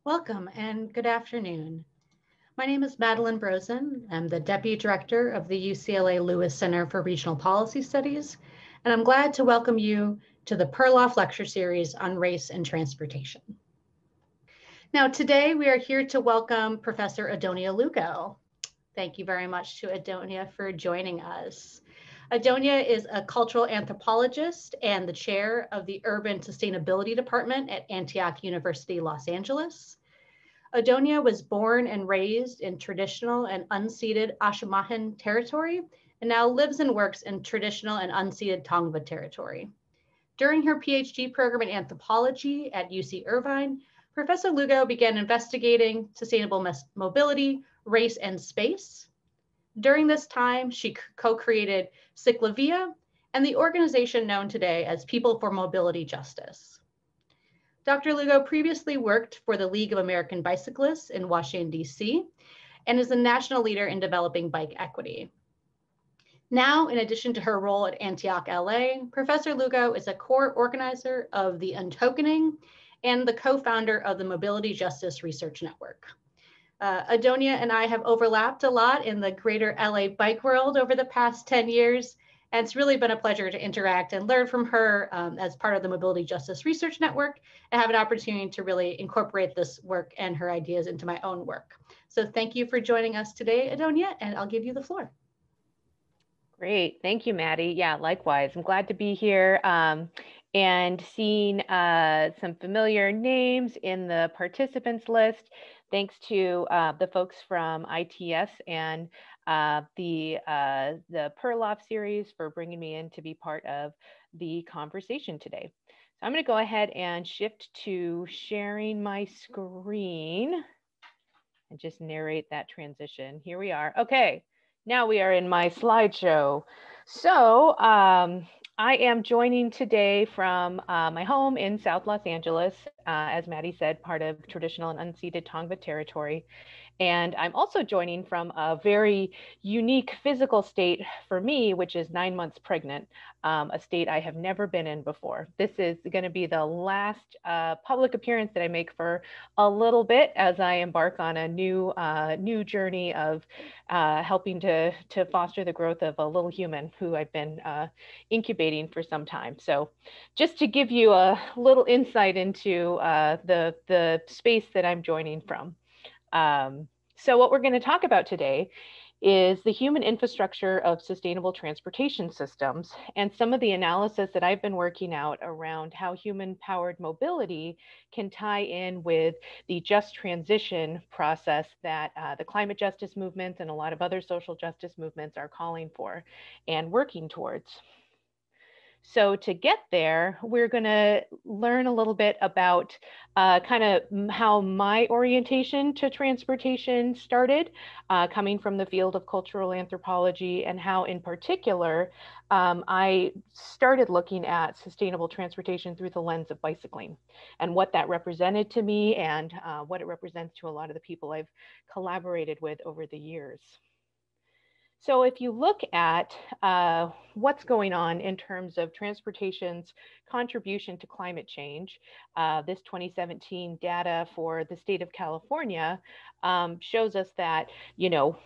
Welcome and good afternoon. My name is Madeline Brosen. I'm the Deputy Director of the UCLA Lewis Center for Regional Policy Studies, and I'm glad to welcome you to the Perloff Lecture Series on Race and Transportation. Now, today we are here to welcome Professor Adonia Lugo. Thank you very much to Adonia for joining us. Adonia is a cultural anthropologist and the chair of the Urban Sustainability Department at Antioch University, Los Angeles. Adonia was born and raised in traditional and unceded Ashumahan territory and now lives and works in traditional and unceded Tongva territory. During her PhD program in anthropology at UC Irvine, Professor Lugo began investigating sustainable mobility, race, and space. During this time, she co-created Ciclavia and the organization known today as People for Mobility Justice. Dr. Lugo previously worked for the League of American Bicyclists in Washington, D.C., and is a national leader in developing bike equity. Now, in addition to her role at Antioch, LA, Professor Lugo is a core organizer of the Untokening and the co-founder of the Mobility Justice Research Network. Adonia and I have overlapped a lot in the greater LA bike world over the past 10 years, and it's really been a pleasure to interact and learn from her as part of the Mobility Justice Research Network and have an opportunity to really incorporate this work and her ideas into my own work. So thank you for joining us today, Adonia, and I'll give you the floor. Great, thank you, Maddie. Yeah, likewise. I'm glad to be here and seeing some familiar names in the participants list. Thanks to the folks from ITS and the Perloff series for bringing me in to be part of the conversation today. So I'm going to go ahead and shift to sharing my screen and just narrate that transition. Here we are. Okay, now we are in my slideshow. So I am joining today from my home in South Los Angeles, as Maddie said, part of traditional and unceded Tongva territory. And I'm also joining from a very unique physical state for me, which is 9 months pregnant, a state I have never been in before. This is going to be the last public appearance that I make for a little bit as I embark on a new journey of helping to foster the growth of a little human who I've been incubating for some time. So just to give you a little insight into the space that I'm joining from. So what we're going to talk about today is the human infrastructure of sustainable transportation systems and some of the analysis that I've been working out around how human-powered mobility can tie in with the just transition process that the climate justice movements and a lot of other social justice movements are calling for and working towards. So to get there, we're going to learn a little bit about kind of how my orientation to transportation started, coming from the field of cultural anthropology, and how in particular, I started looking at sustainable transportation through the lens of bicycling and what that represented to me and what it represents to a lot of the people I've collaborated with over the years. So if you look at what's going on in terms of transportation's contribution to climate change, this 2017 data for the state of California shows us that, you know,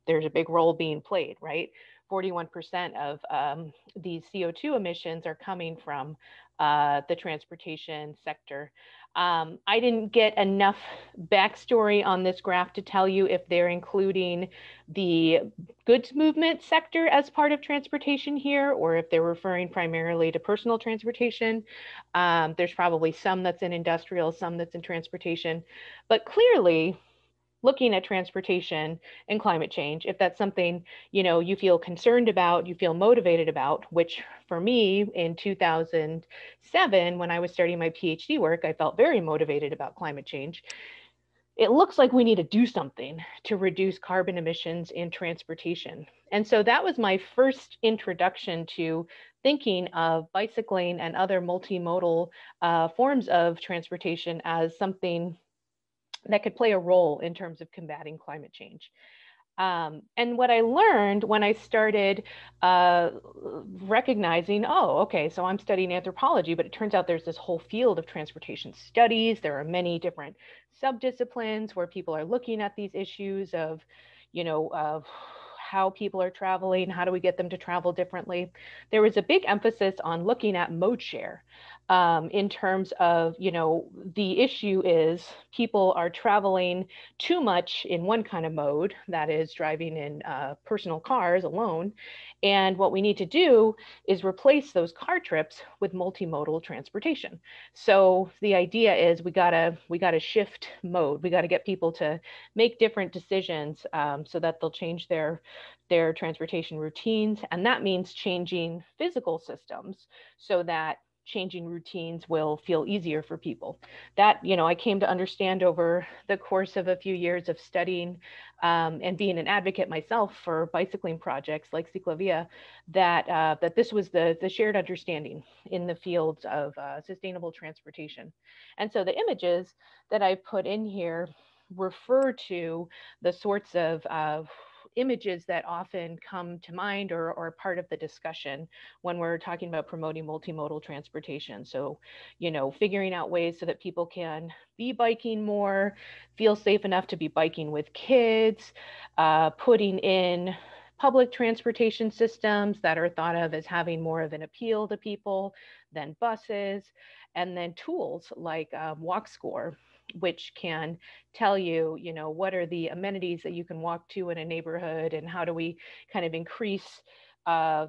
there's a big role being played, right? 41% of these CO2 emissions are coming from the transportation sector. I didn't get enough backstory on this graph to tell you if they're including the goods movement sector as part of transportation here, or if they're referring primarily to personal transportation. There's probably some that's in industrial, some that's in transportation, but clearly, looking at transportation and climate change, if that's something, you know, you feel concerned about, you feel motivated about, which for me in 2007, when I was starting my PhD work, I felt very motivated about climate change. It looks like we need to do something to reduce carbon emissions in transportation. And so that was my first introduction to thinking of bicycling and other multimodal forms of transportation as something that could play a role in terms of combating climate change. And what I learned when I started recognizing, oh, okay, so I'm studying anthropology, but it turns out there's this whole field of transportation studies. There are many different subdisciplines where people are looking at these issues of, of how people are traveling, how do we get them to travel differently. There was a big emphasis on looking at mode share. In terms of, the issue is people are traveling too much in one kind of mode, that is driving in personal cars alone. And what we need to do is replace those car trips with multimodal transportation. So the idea is we gotta shift mode. We gotta get people to make different decisions so that they'll change their transportation routines. And that means changing physical systems so that changing routines will feel easier for people. That, I came to understand over the course of a few years of studying and being an advocate myself for bicycling projects like Ciclovia, that this was the shared understanding in the fields of sustainable transportation. And so the images that I put in here refer to the sorts of images that often come to mind or are part of the discussion when we're talking about promoting multimodal transportation. So, figuring out ways so that people can be biking more, feel safe enough to be biking with kids, putting in public transportation systems that are thought of as having more of an appeal to people than buses, and then tools like WalkScore, which can tell you, what are the amenities that you can walk to in a neighborhood, and how do we kind of increase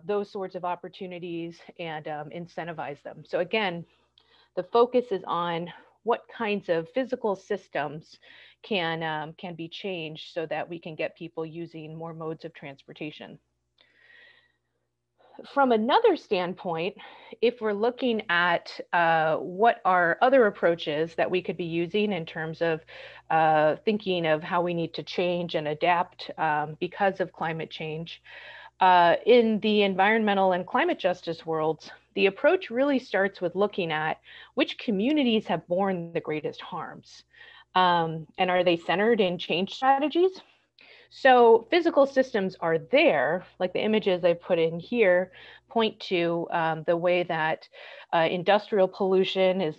those sorts of opportunities and incentivize them. So again, the focus is on what kinds of physical systems can be changed so that we can get people using more modes of transportation. From another standpoint, if we're looking at what are other approaches that we could be using in terms of thinking of how we need to change and adapt because of climate change, in the environmental and climate justice worlds, the approach really starts with looking at which communities have borne the greatest harms. And are they centered in change strategies? So physical systems are there, like the images I put in here point to the way that industrial pollution is,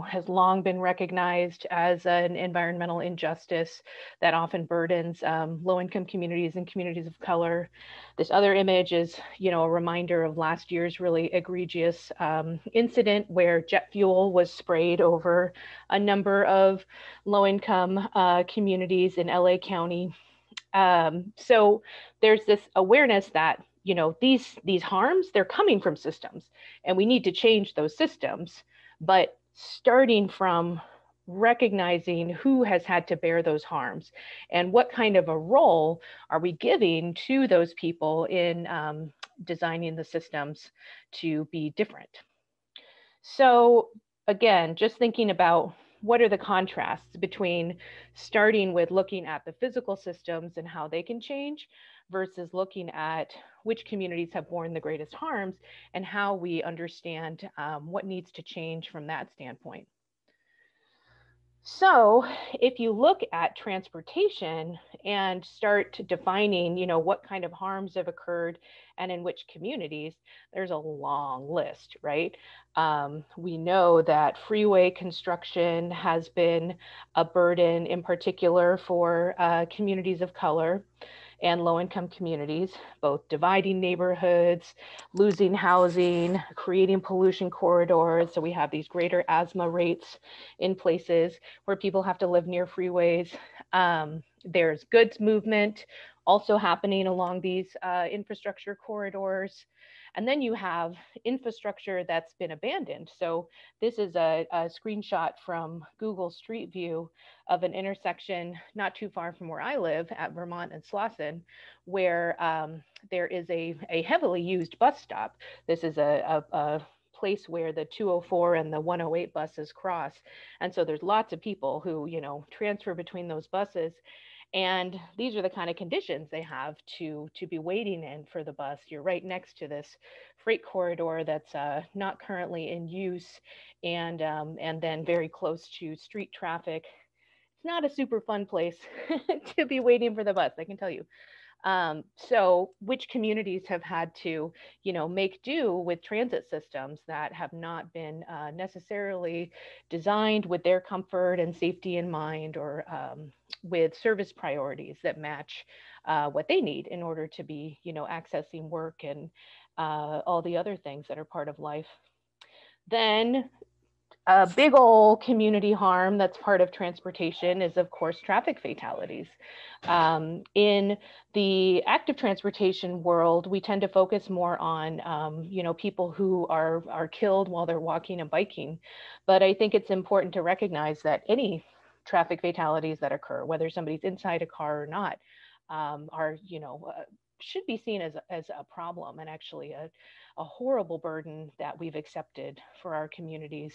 has long been recognized as an environmental injustice that often burdens low-income communities and communities of color. This other image is, a reminder of last year's really egregious incident where jet fuel was sprayed over a number of low-income communities in LA County. So there's this awareness that, these harms, they're coming from systems and we need to change those systems, but starting from recognizing who has had to bear those harms and what kind of a role are we giving to those people in designing the systems to be different. So again, just thinking about what are the contrasts between starting with looking at the physical systems and how they can change versus looking at which communities have borne the greatest harms and how we understand what needs to change from that standpoint. So if you look at transportation and start defining, what kind of harms have occurred and in which communities, there's a long list, right? We know that freeway construction has been a burden in particular for communities of color and low-income communities, both dividing neighborhoods, losing housing, creating pollution corridors. So we have these greater asthma rates in places where people have to live near freeways. There's goods movement also happening along these infrastructure corridors. And then you have infrastructure that's been abandoned. So this is a screenshot from Google Street View of an intersection not too far from where I live at Vermont and Slauson, where there is a heavily used bus stop. This is a place where the 204 and the 108 buses cross. And so there's lots of people who, transfer between those buses. And these are the kind of conditions they have to be waiting in for the bus. You're right next to this freight corridor that's not currently in use, and then very close to street traffic. It's not a super fun place to be waiting for the bus, I can tell you. So which communities have had to, make do with transit systems that have not been necessarily designed with their comfort and safety in mind, or with service priorities that match what they need in order to be, accessing work and all the other things that are part of life. Then a big old community harm that's part of transportation is, of course, traffic fatalities. In the active transportation world, we tend to focus more on, people who are killed while they're walking and biking. But I think it's important to recognize that any traffic fatalities that occur, whether somebody's inside a car or not, are, should be seen as a problem, and actually a horrible burden that we've accepted for our communities.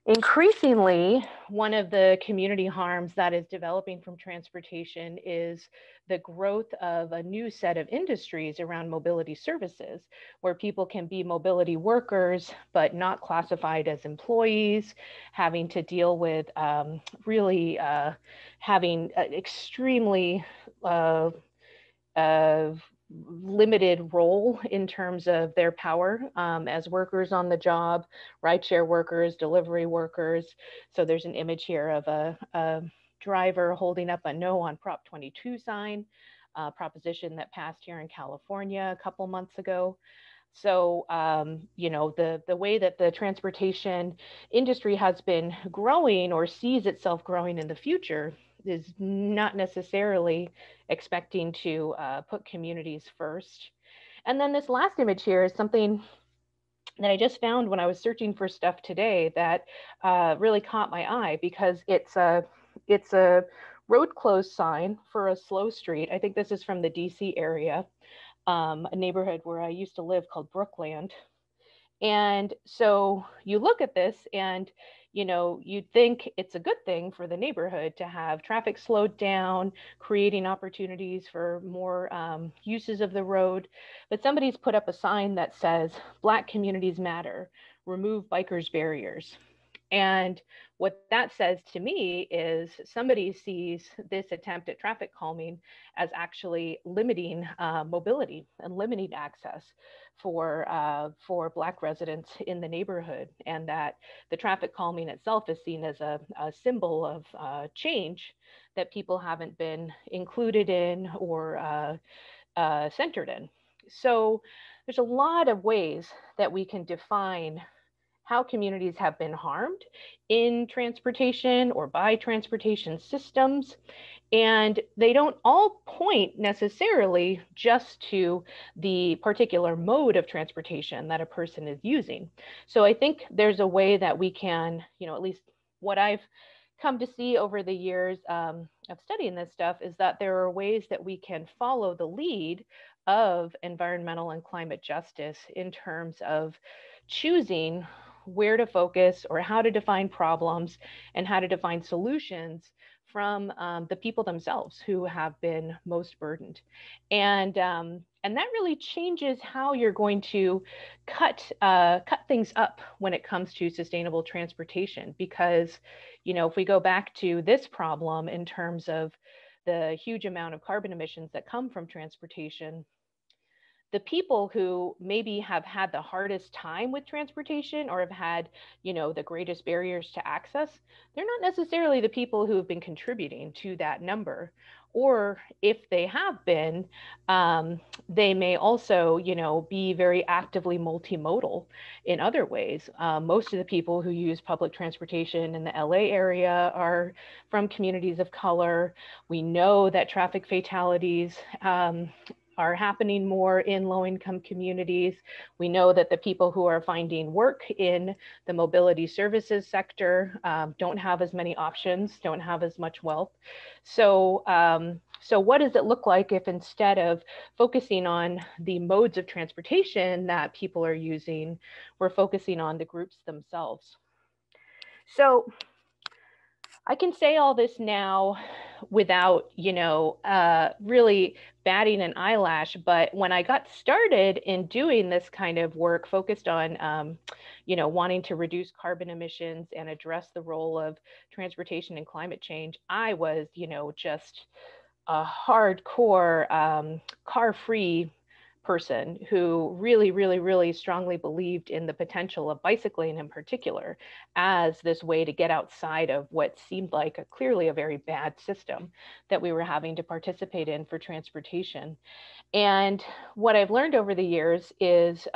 Increasingly, one of the community harms that is developing from transportation is the growth of a new set of industries around mobility services, where people can be mobility workers, but not classified as employees, having to deal with really having extremely limited role in terms of their power as workers on the job, rideshare workers, delivery workers. So there's an image here of a driver holding up a no on Prop 22 sign, proposition that passed here in California a couple months ago. So, the way that the transportation industry has been growing, or sees itself growing in the future, is not necessarily expecting to put communities first. And then this last image here is something that I just found when I was searching for stuff today that really caught my eye, because it's a road closed sign for a slow street. I think this is from the DC area, a neighborhood where I used to live called Brookland. And so you look at this and, you'd think it's a good thing for the neighborhood to have traffic slowed down, creating opportunities for more uses of the road. But somebody's put up a sign that says, Black communities matter, remove bikers' barriers. And what that says to me is somebody sees this attempt at traffic calming as actually limiting mobility and limiting access for Black residents in the neighborhood, and that the traffic calming itself is seen as a symbol of change that people haven't been included in or centered in. So there's a lot of ways that we can define how communities have been harmed in transportation or by transportation systems. And they don't all point necessarily just to the particular mode of transportation that a person is using. So I think there's a way that we can, at least what I've come to see over the years of studying this stuff, is that there are ways that we can follow the lead of environmental and climate justice in terms of choosing where to focus, or how to define problems and how to define solutions from the people themselves who have been most burdened. And that really changes how you're going to cut things up when it comes to sustainable transportation. Because, if we go back to this problem in terms of the huge amount of carbon emissions that come from transportation, the people who maybe have had the hardest time with transportation, or have had, the greatest barriers to access, they're not necessarily the people who have been contributing to that number. Or if they have been, they may also, be very actively multimodal in other ways. Most of the people who use public transportation in the LA area are from communities of color. We know that traffic fatalities are happening more in low-income communities. We know that the people who are finding work in the mobility services sector don't have as many options, don't have as much wealth. So, so what does it look like if, instead of focusing on the modes of transportation that people are using, we're focusing on the groups themselves? So I can say all this now without, really batting an eyelash. But when I got started in doing this kind of work focused on, wanting to reduce carbon emissions and address the role of transportation and climate change, I was, just a hardcore car-free person who really strongly believed in the potential of bicycling in particular as this way to get outside of what seemed like clearly a very bad system that we were having to participate in for transportation. And what I've learned over the years is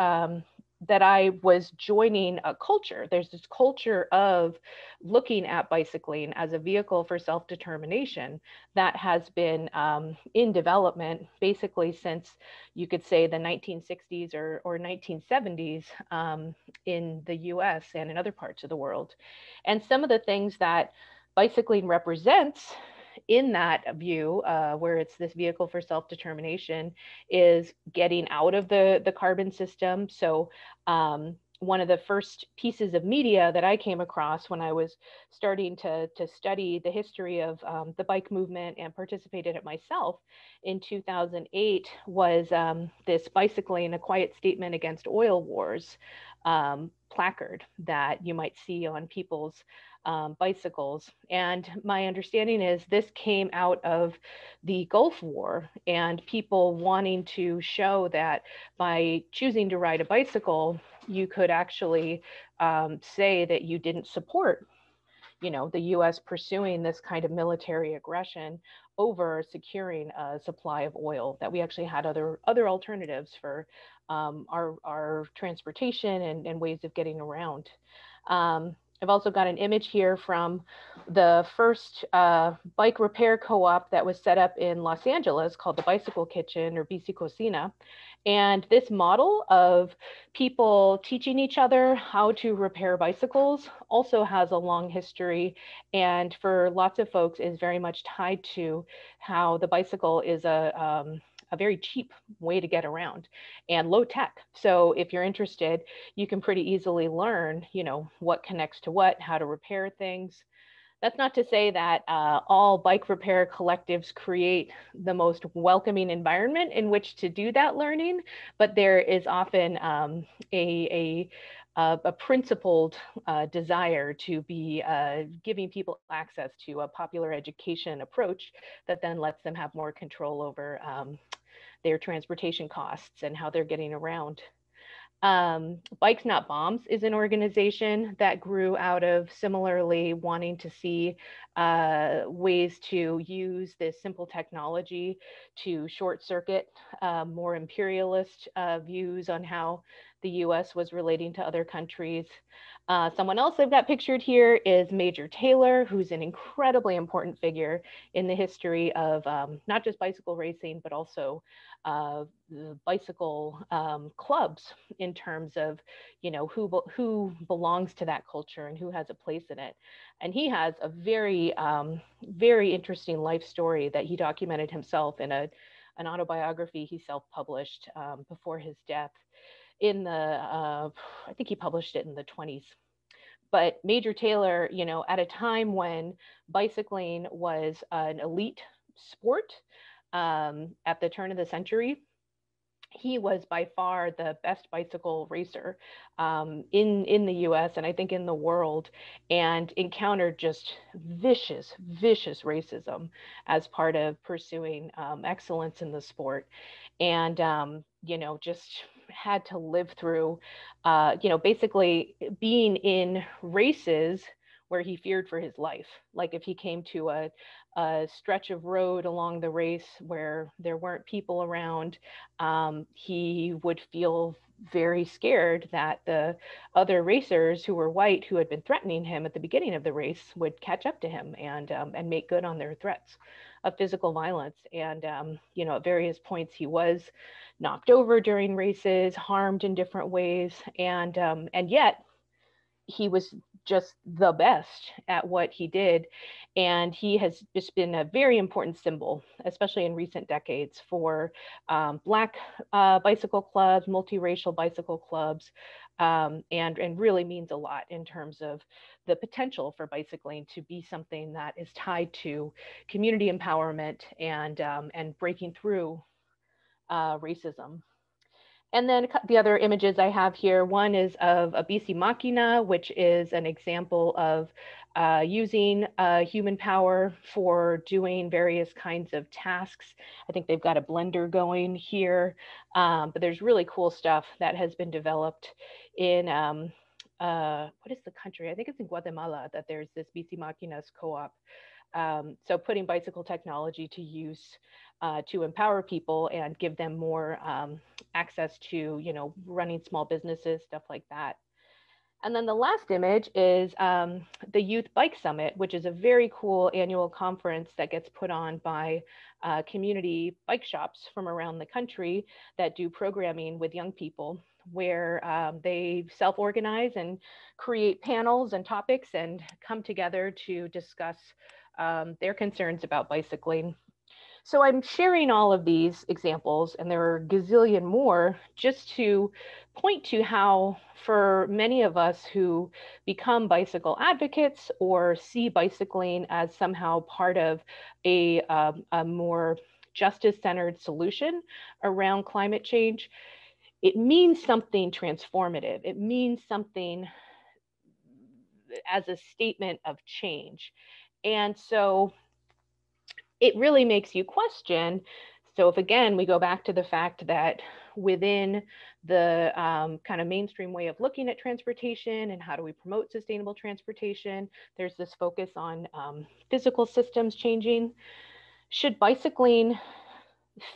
that I was joining a culture. There's this culture of looking at bicycling as a vehicle for self-determination that has been in development basically since, you could say, the 1960s or 1970s in the US and in other parts of the world. And some of the things that bicycling represents in that view, where it's this vehicle for self-determination, is getting out of the carbon system. So one of the first pieces of media that I came across when I was starting to study the history of the bike movement and participate in it myself in 2008 was this Bicycling, a Quiet Statement Against Oil Wars placard that you might see on people's bicycles. And my understanding is this came out of the Gulf War and people wanting to show that by choosing to ride a bicycle, you could actually say that you didn't support, you know, the US pursuing this kind of military aggression over securing a supply of oil, that we actually had other alternatives for our transportation and ways of getting around. I've also got an image here from the first bike repair co-op that was set up in Los Angeles called the Bicycle Kitchen, or Bici Cocina. And this model of people teaching each other how to repair bicycles also has a long history, and for lots of folks is very much tied to how the bicycle is a very cheap way to get around and low tech. So if you're interested, you can pretty easily learn, you know, what connects to what, how to repair things. That's not to say that all bike repair collectives create the most welcoming environment in which to do that learning, but there is often a principled desire to be giving people access to a popular education approach that then lets them have more control over their transportation costs and how they're getting around. Bikes Not Bombs is an organization that grew out of similarly wanting to see ways to use this simple technology to short circuit more imperialist views on how the US was relating to other countries. Someone else I've got pictured here is Major Taylor, who's an incredibly important figure in the history of not just bicycle racing, but also the bicycle clubs, in terms of, you know, who belongs to that culture and who has a place in it. And he has a very very interesting life story that he documented himself in an autobiography he self-published before his death in the I think he published it in the 20s. But Major Taylor, you know, at a time when bicycling was an elite sport at the turn of the century, he was by far the best bicycle racer in the US and I think in the world, and encountered just vicious racism as part of pursuing excellence in the sport. And you know, just had to live through you know, basically being in races where he feared for his life. Like if he came to a stretch of road along the race where there weren't people around, he would feel very scared that the other racers who were white, who had been threatening him at the beginning of the race, would catch up to him and make good on their threats of physical violence. And you know, at various points he was knocked over during races, harmed in different ways, and yet he was just the best at what he did. And he has just been a very important symbol, especially in recent decades, for Black bicycle clubs, multiracial bicycle clubs, and really means a lot in terms of the potential for bicycling to be something that is tied to community empowerment and breaking through racism. And then the other images I have here, one is of a BC Machina, which is an example of using human power for doing various kinds of tasks. I think they've got a blender going here, but there's really cool stuff that has been developed in, what is the country? I think it's in Guatemala that there's this BC Machinas co-op. So putting bicycle technology to use to empower people and give them more access to, running small businesses, stuff like that. And then the last image is the Youth Bike Summit, which is a very cool annual conference that gets put on by community bike shops from around the country that do programming with young people, where they self-organize and create panels and topics and come together to discuss their concerns about bicycling. So I'm sharing all of these examples, and there are a gazillion more, just to point to how, for many of us who become bicycle advocates or see bicycling as somehow part of a more justice-centered solution around climate change, it means something transformative. It means something as a statement of change. And so it really makes you question. So if, again, we go back to the fact that within the kind of mainstream way of looking at transportation and how do we promote sustainable transportation, there's this focus on physical systems changing. Should bicycling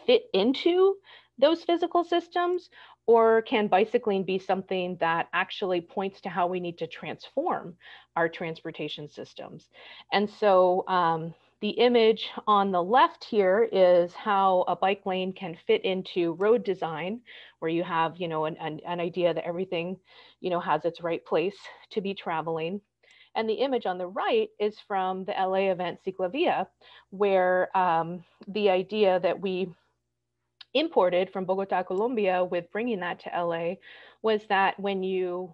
fit into those physical systems, or can bicycling be something that actually points to how we need to transform our transportation systems? And so the image on the left here is how a bike lane can fit into road design, where you have, an idea that everything, has its right place to be traveling. And the image on the right is from the LA event Ciclavia, where the idea that we imported from Bogota, Colombia, with bringing that to LA, was that when you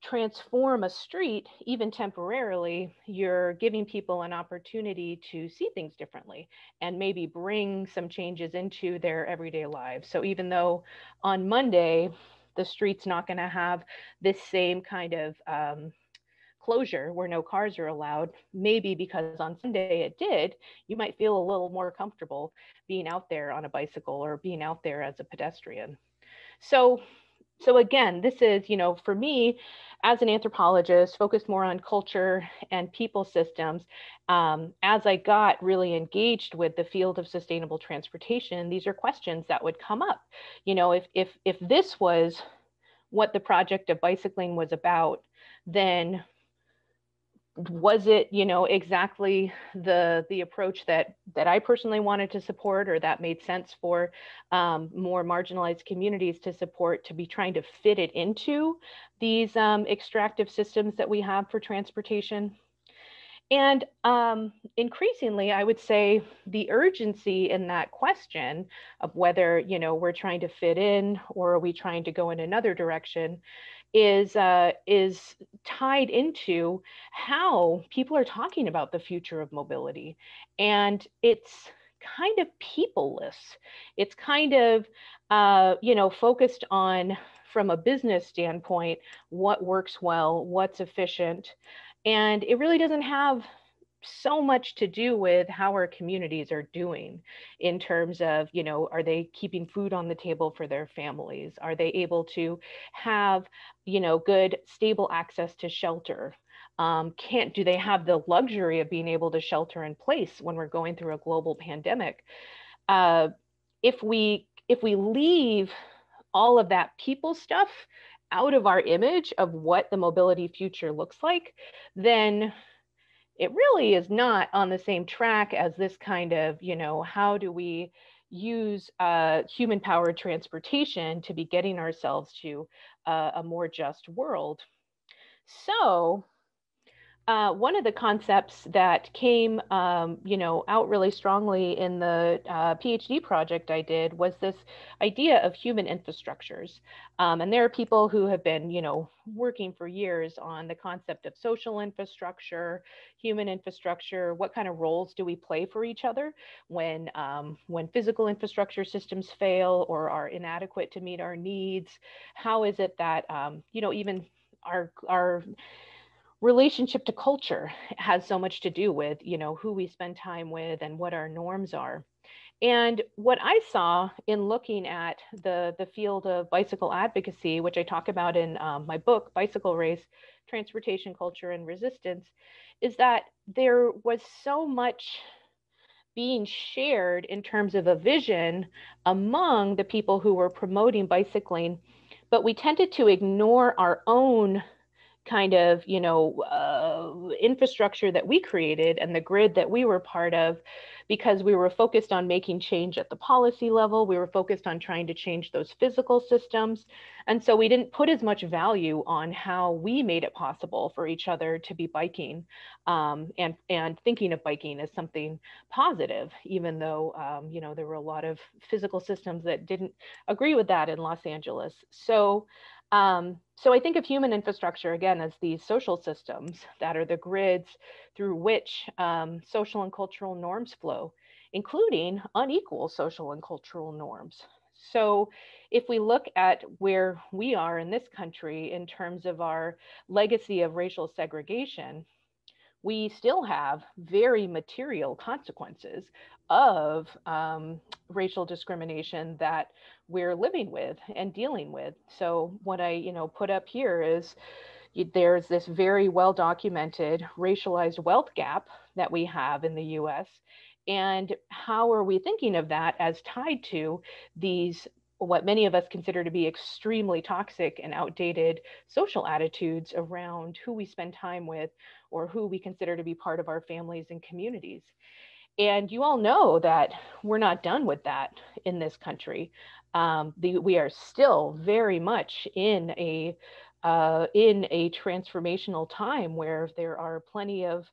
transform a street, even temporarily, you're giving people an opportunity to see things differently and maybe bring some changes into their everyday lives. So even though on Monday, the street's not going to have this same kind of closure where no cars are allowed, maybe because on Sunday it did, you might feel a little more comfortable being out there on a bicycle or being out there as a pedestrian. So again, this is, for me, as an anthropologist, focused more on culture and people systems, as I got really engaged with the field of sustainable transportation, these are questions that would come up. If this was what the project of bicycling was about, then was it, exactly the approach that I personally wanted to support, or that made sense for more marginalized communities to support, to be trying to fit it into these extractive systems that we have for transportation? And increasingly, I would say the urgency in that question of whether, we're trying to fit in or are we trying to go in another direction is tied into how people are talking about the future of mobility. And it's kind of peopleless. It's kind of, focused on, from a business standpoint, what works well, what's efficient. And it really doesn't have so much to do with how our communities are doing in terms of, are they keeping food on the table for their families? Are they able to have, good, stable access to shelter? Do they have the luxury of being able to shelter in place when we're going through a global pandemic? If we leave all of that people stuff out of our image of what the mobility future looks like, then it really is not on the same track as this kind of, how do we use human-powered transportation to be getting ourselves to a more just world. So One of the concepts that came, out really strongly in the PhD project I did was this idea of human infrastructures. And there are people who have been, working for years on the concept of social infrastructure, human infrastructure. What kind of roles do we play for each other when physical infrastructure systems fail or are inadequate to meet our needs? How is it that, even our relationship to culture has so much to do with, who we spend time with and what our norms are. And what I saw in looking at the field of bicycle advocacy, which I talk about in my book, Bicycle Race, Transportation Culture and Resistance, is that there was so much being shared in terms of a vision among the people who were promoting bicycling, but we tended to ignore our own kind of infrastructure that we created and the grid that we were part of, because we were focused on making change at the policy level. We were focused on trying to change those physical systems, and so we didn't put as much value on how we made it possible for each other to be biking, and thinking of biking as something positive, even though there were a lot of physical systems that didn't agree with that in Los Angeles. So I think of human infrastructure again as these social systems that are the grids through which social and cultural norms flow, including unequal social and cultural norms. So if we look at where we are in this country in terms of our legacy of racial segregation, we still have very material consequences of racial discrimination that we're living with and dealing with. So what I put up here is there's this very well documented racialized wealth gap that we have in the US. And how are we thinking of that as tied to these, what many of us consider to be extremely toxic and outdated social attitudes around who we spend time with or who we consider to be part of our families and communities? And you all know that we're not done with that in this country. We are still very much in a transformational time where there are plenty of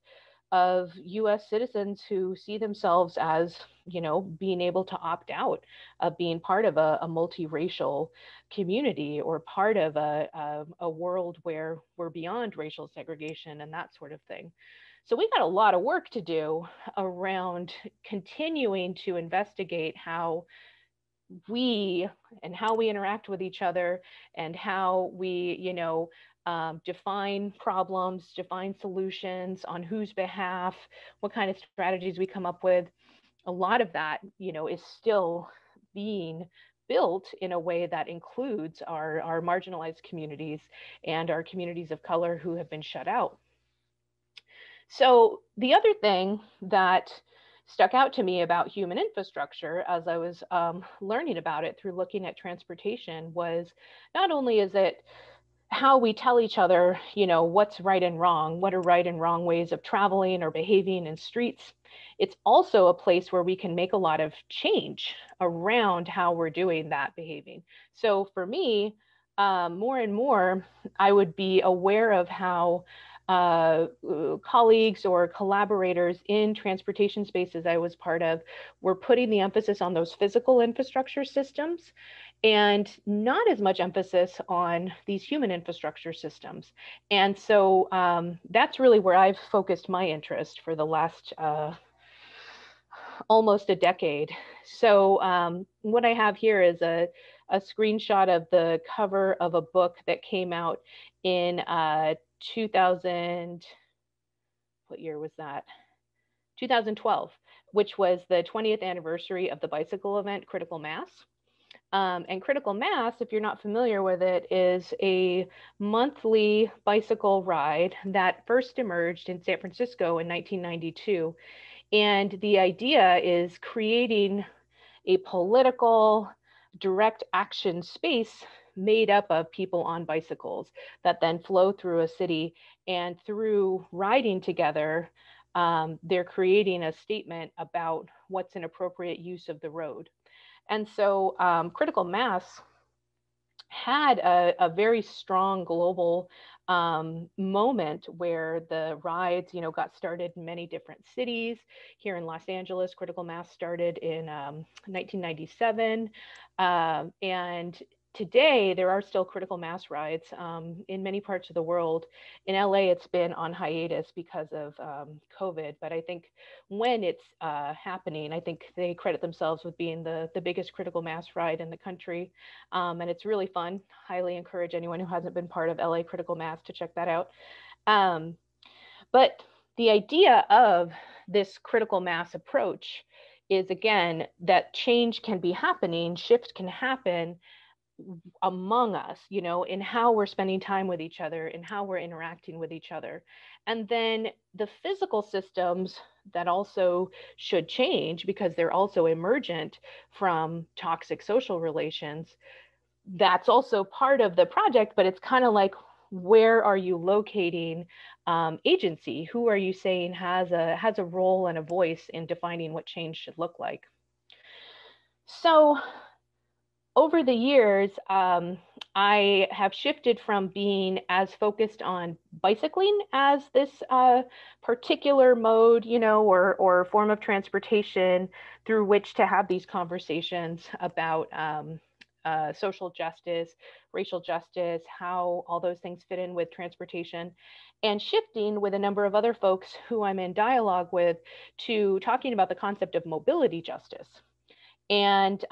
US citizens who see themselves as, being able to opt out of being part of a multiracial community or part of a world where we're beyond racial segregation and that sort of thing. So we got a lot of work to do around continuing to investigate how we interact with each other and how we, define problems, define solutions on whose behalf, what kind of strategies we come up with. A lot of that, is still being built in a way that includes our marginalized communities and our communities of color who have been shut out. So the other thing that stuck out to me about human infrastructure as I was learning about it through looking at transportation was not only is it how we tell each other, what's right and wrong, what are right and wrong ways of traveling or behaving in streets. It's also a place where we can make a lot of change around how we're doing that behaving. So for me, more and more, I would be aware of how colleagues or collaborators in transportation spaces I was part of were putting the emphasis on those physical infrastructure systems and not as much emphasis on these human infrastructure systems. And so that's really where I've focused my interest for the last almost a decade. So what I have here is a screenshot of the cover of a book that came out in 2000, what year was that? 2012, which was the 20th anniversary of the bicycle event, Critical Mass. And Critical Mass, if you're not familiar with it, is a monthly bicycle ride that first emerged in San Francisco in 1992. And the idea is creating a political direct action space made up of people on bicycles that then flow through a city, and through riding together, they're creating a statement about what's an appropriate use of the road. And so Critical Mass had a very strong global moment where the rides, got started in many different cities. Here in Los Angeles, critical mass started in 1997. And today, there are still critical mass rides in many parts of the world. In LA, it's been on hiatus because of COVID, but I think when it's happening, I think they credit themselves with being the biggest critical mass ride in the country. And it's really fun. Highly encourage anyone who hasn't been part of LA Critical Mass to check that out. But the idea of this critical mass approach is, again, that change can be happening, shift can happen among us, in how we're spending time with each other and how we're interacting with each other. And then the physical systems that also should change because they're also emergent from toxic social relations. That's also part of the project, but it's kind of like, where are you locating agency? Who are you saying has a role and a voice in defining what change should look like? So over the years, I have shifted from being as focused on bicycling as this particular mode, or form of transportation through which to have these conversations about social justice, racial justice, how all those things fit in with transportation, and shifting with a number of other folks who I'm in dialogue with to talking about the concept of mobility justice. And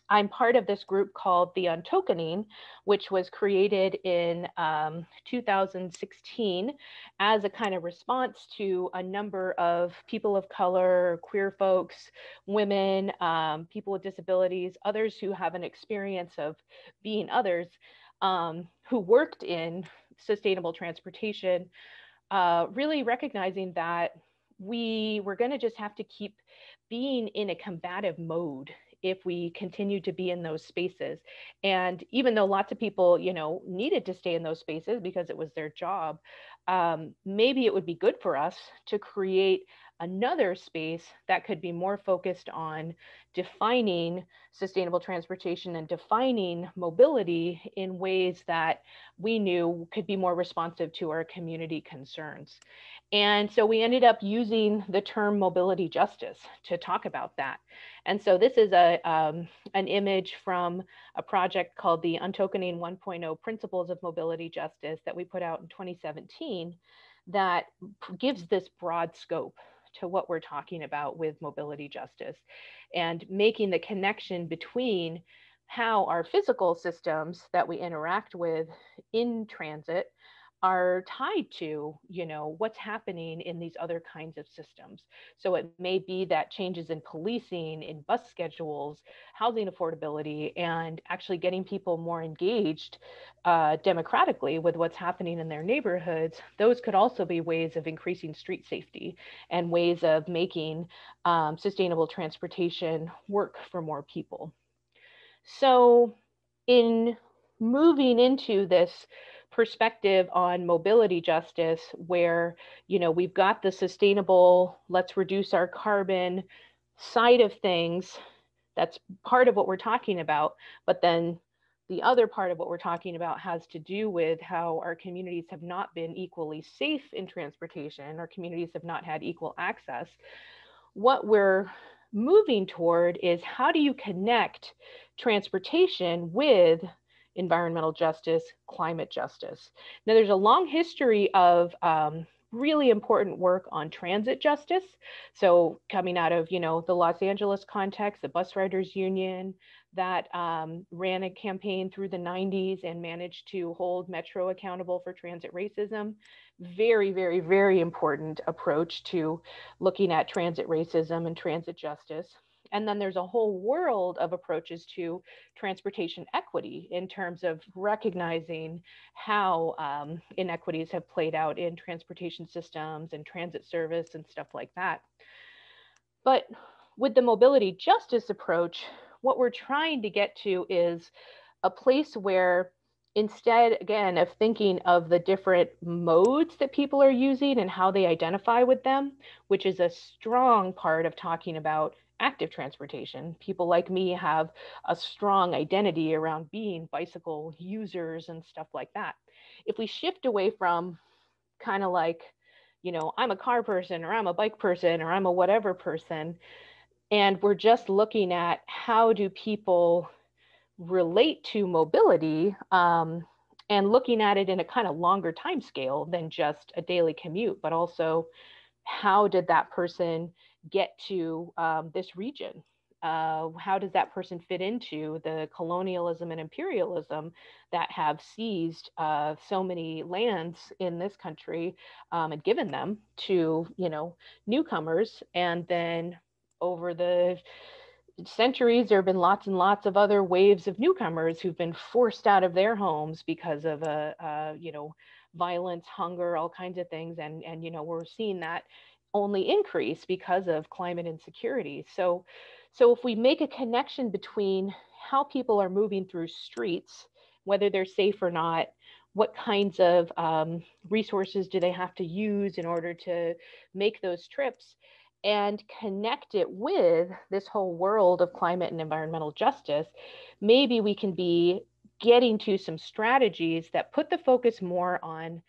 I'm part of this group called the Untokening, which was created in 2016 as a kind of response to a number of people of color, queer folks, women, people with disabilities, others who have an experience of being others, who worked in sustainable transportation, really recognizing that we were going to just have to keep being in a combative mode if we continue to be in those spaces. And even though lots of people, needed to stay in those spaces because it was their job, maybe it would be good for us to create another space that could be more focused on defining sustainable transportation and defining mobility in ways that we knew could be more responsive to our community concerns. And so we ended up using the term mobility justice to talk about that. And so this is an image from a project called the Untokening 1.0 Principles of Mobility Justice that we put out in 2017 that gives this broad scope to what we're talking about with mobility justice and making the connection between how our physical systems that we interact with in transit are tied to, what's happening in these other kinds of systems. So it may be that changes in policing, in bus schedules, housing affordability, and actually getting people more engaged democratically with what's happening in their neighborhoods. Those could also be ways of increasing street safety and ways of making sustainable transportation work for more people. So in moving into this perspective on mobility justice, where, we've got the sustainable, let's reduce our carbon side of things, that's part of what we're talking about. But then the other part of what we're talking about has to do with how our communities have not been equally safe in transportation. Our communities have not had equal access. What we're moving toward is, how do you connect transportation with environmental justice, climate justice? Now, there's a long history of really important work on transit justice. So coming out of, the Los Angeles context, the Bus Riders Union that ran a campaign through the 90s and managed to hold Metro accountable for transit racism. Very, very, very important approach to looking at transit racism and transit justice. And then there's a whole world of approaches to transportation equity in terms of recognizing how inequities have played out in transportation systems and transit service and stuff like that. But with the mobility justice approach, what we're trying to get to is a place where, instead, again, of thinking of the different modes that people are using and how they identify with them, which is a strong part of talking about active transportation. People like me have a strong identity around being bicycle users and stuff like that. if we shift away from kind of like, I'm a car person, or I'm a bike person, or I'm a whatever person, and we're just looking at how do people relate to mobility, and looking at it in a kind of longer time scale than just a daily commute, but also how did that person get to this region? How does that person fit into the colonialism and imperialism that have seized so many lands in this country, and given them to, newcomers? And then over the centuries, there have been lots and lots of other waves of newcomers who've been forced out of their homes because of violence, hunger, all kinds of things. And we're seeing that only increase because of climate insecurity. So if we make a connection between how people are moving through streets, whether they're safe or not, what kinds of resources do they have to use in order to make those trips, and connect it with this whole world of climate and environmental justice, maybe we can be getting to some strategies that put the focus more on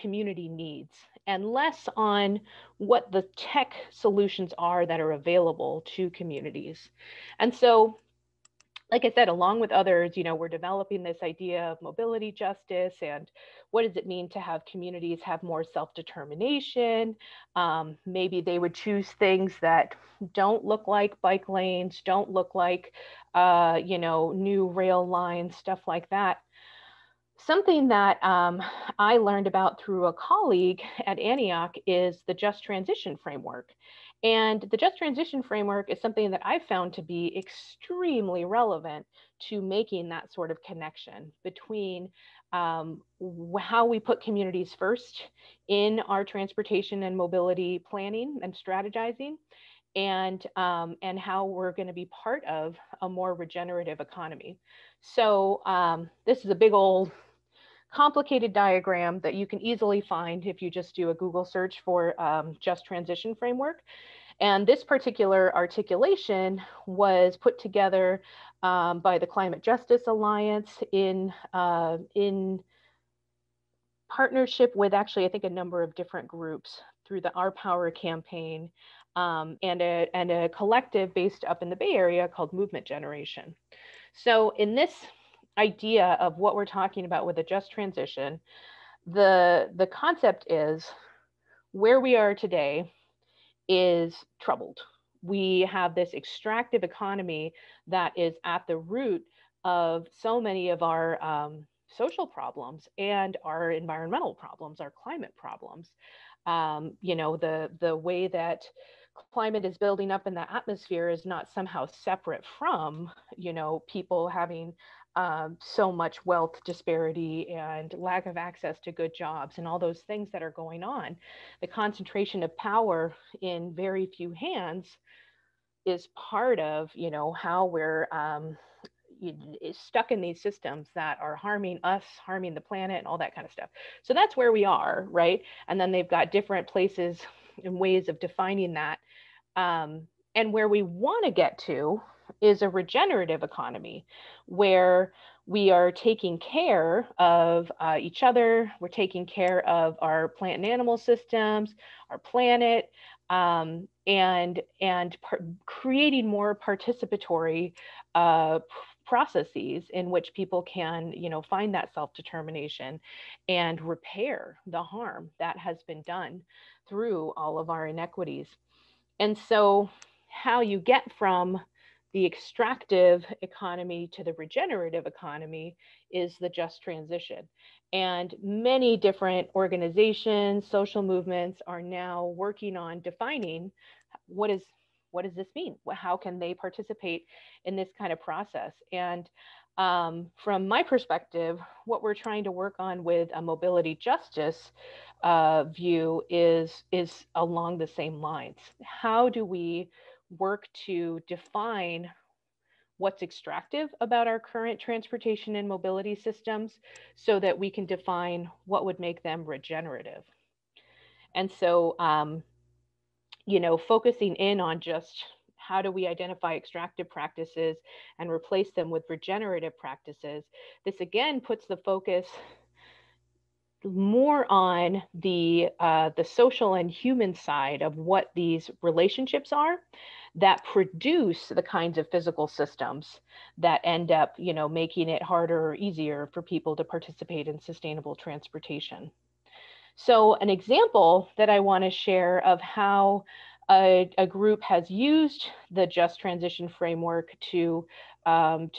community needs and less on what the tech solutions are that are available to communities. And so, like I said, along with others, we're developing this idea of mobility justice and what does it mean to have communities have more self-determination. Maybe they would choose things that don't look like bike lanes, don't look like, new rail lines, stuff like that. Something that I learned about through a colleague at Antioch is the just transition framework. And the just transition framework is something that I found to be extremely relevant to making that sort of connection between how we put communities first in our transportation and mobility planning and strategizing, and how we're going to be part of a more regenerative economy. So this is a big old complicated diagram that you can easily find if you just do a Google search for just transition framework. And this particular articulation was put together by the Climate Justice Alliance in partnership with, actually, I think, a number of different groups through the Our Power campaign, and a collective based up in the Bay Area called Movement Generation. So in this idea of what we're talking about with a just transition, the concept is where we are today is troubled. We have this extractive economy that is at the root of so many of our social problems and our environmental problems, our climate problems. The way that climate is building up in the atmosphere is not somehow separate from, people having so much wealth disparity and lack of access to good jobs and all those things that are going on. The concentration of power in very few hands is part of, how we're stuck in these systems that are harming us, harming the planet, and all that kind of stuff. So that's where we are, right? And then they've got different places and ways of defining that. And where we want to get to is a regenerative economy where we are taking care of each other, we're taking care of our plant and animal systems, our planet, and creating more participatory processes in which people can, find that self-determination and repair the harm that has been done through all of our inequities. And so how you get from the extractive economy to the regenerative economy is the just transition. And many different organizations, social movements are now working on defining what does this mean? How can they participate in this kind of process? And from my perspective, what we're trying to work on with a mobility justice view is along the same lines. How do we work to define what's extractive about our current transportation and mobility systems so that we can define what would make them regenerative? And so, focusing in on just how do we identify extractive practices and replace them with regenerative practices, this again puts the focus more on the social and human side of what these relationships are that produce the kinds of physical systems that end up, making it harder or easier for people to participate in sustainable transportation. So an example that I want to share of how a group has used the Just Transition framework to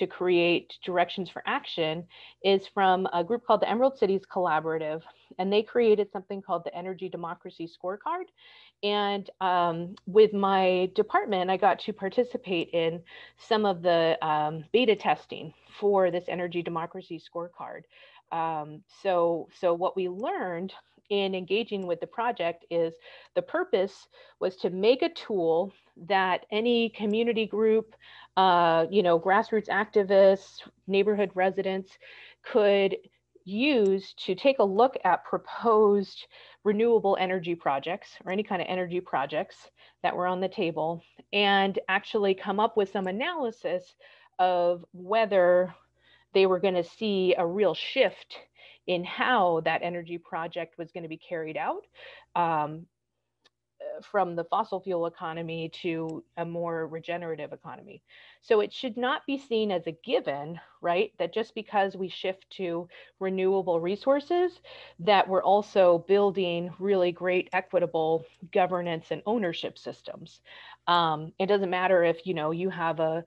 create directions for action is from a group called the Emerald Cities Collaborative. And they created something called the Energy Democracy Scorecard. And with my department, I got to participate in some of the beta testing for this Energy Democracy Scorecard. So what we learned in engaging with the project is the purpose was to make a tool that any community group, grassroots activists, neighborhood residents could use to take a look at proposed renewable energy projects or any kind of energy projects that were on the table and actually come up with some analysis of whether they were going to see a real shift in how that energy project was going to be carried out, from the fossil fuel economy to a more regenerative economy. So it should not be seen as a given, right? That just because we shift to renewable resources, that we're also building really great equitable governance and ownership systems. It doesn't matter if, you have a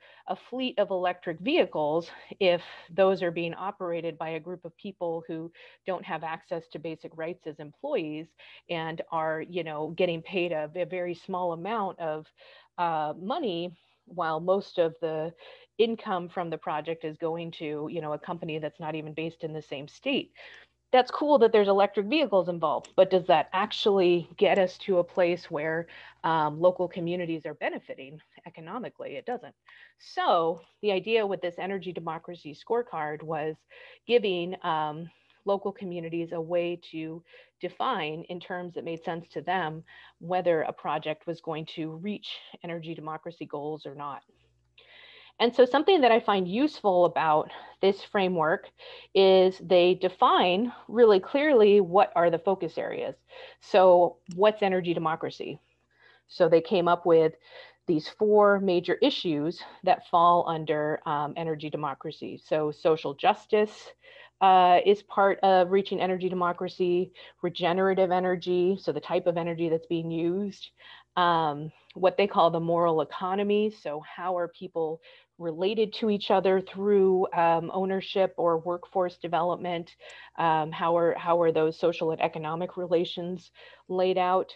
fleet of electric vehicles, if those are being operated by a group of people who don't have access to basic rights as employees and are, getting paid a very small amount of money, while most of the income from the project is going to, a company that's not even based in the same state. That's cool that there's electric vehicles involved, but does that actually get us to a place where local communities are benefiting economically? It doesn't. So the idea with this energy democracy scorecard was giving local communities a way to define, in terms that made sense to them, whether a project was going to reach energy democracy goals or not. And so something that I find useful about this framework is they define really clearly what are the focus areas. So what's energy democracy? So they came up with these 4 major issues that fall under energy democracy. So social justice is part of reaching energy democracy, regenerative energy, so the type of energy that's being used, what they call the moral economy. So how are people related to each other through ownership or workforce development? How are those social and economic relations laid out?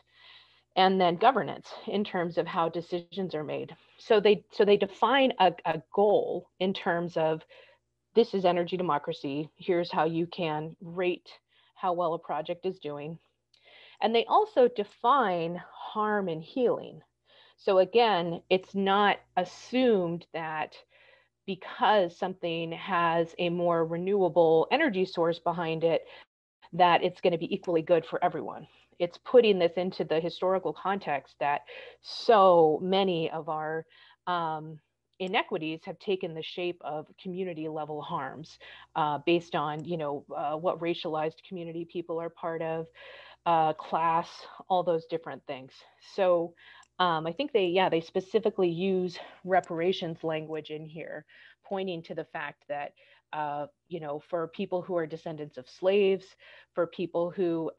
And then governance in terms of how decisions are made. So they define a goal in terms of, this is energy democracy. Here's how you can rate how well a project is doing. And they also define harm and healing. So again, it's not assumed that because something has a more renewable energy source behind it, that it's going to be equally good for everyone. It's putting this into the historical context that so many of our inequities have taken the shape of community level harms based on, what racialized community people are part of, class, all those different things. So I think they specifically use reparations language in here, pointing to the fact that for people who are descendants of slaves, for people who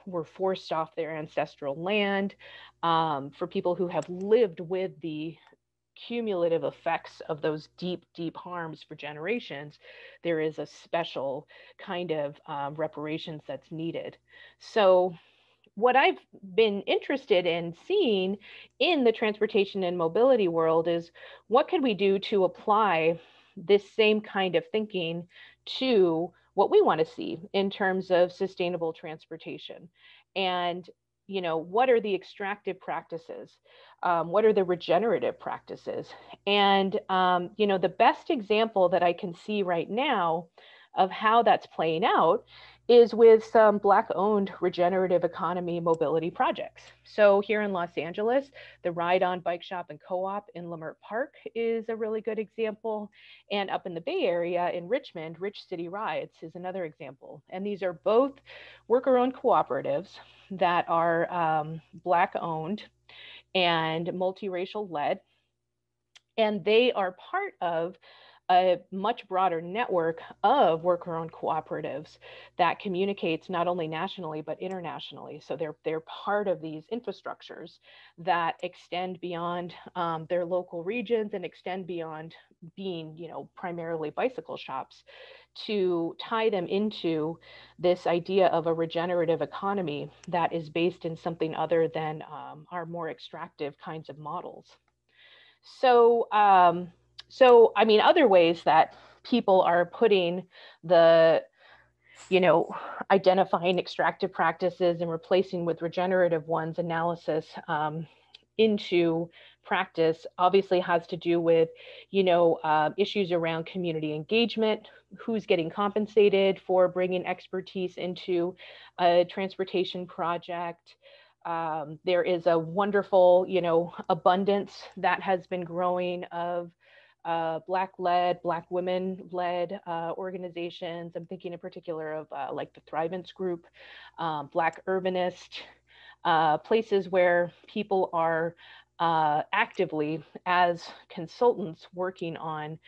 were forced off their ancestral land, for people who have lived with the cumulative effects of those deep, deep harms for generations, there is a special kind of reparations that's needed. So what I've been interested in seeing in the transportation and mobility world is, what can we do to apply this same kind of thinking to what we want to see in terms of sustainable transportation? And, what are the extractive practices? What are the regenerative practices? And, the best example that I can see right now of how that's playing out is with some Black-owned regenerative economy mobility projects. So here in Los Angeles, the Ride On Bike Shop and Co-op in Leimert Park is a really good example. And up in the Bay Area in Richmond, Rich City Rides is another example. And these are both worker-owned cooperatives that are Black-owned and multiracial led. And they are part of a much broader network of worker-owned cooperatives that communicates not only nationally but internationally. So they're part of these infrastructures that extend beyond their local regions and extend beyond being, primarily bicycle shops, to tie them into this idea of a regenerative economy that is based in something other than our more extractive kinds of models. So, I mean, other ways that people are putting the, identifying extractive practices and replacing with regenerative ones analysis into practice obviously has to do with, issues around community engagement, who's getting compensated for bringing expertise into a transportation project. There is a wonderful, abundance that has been growing of Black-led, Black women-led organizations. I'm thinking in particular of like the Thrivance Group, Black Urbanist, places where people are actively, as consultants, working on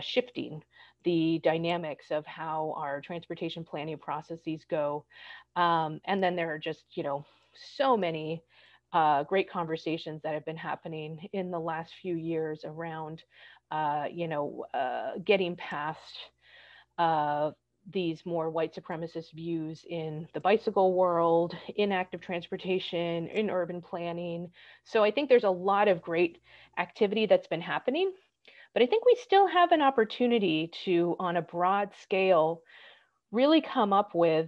shifting the dynamics of how our transportation planning processes go. And then there are just, so many great conversations that have been happening in the last few years around, getting past these more white supremacist views in the bicycle world, in active transportation, in urban planning. So I think there's a lot of great activity that's been happening, but I think we still have an opportunity to, on a broad scale, really come up with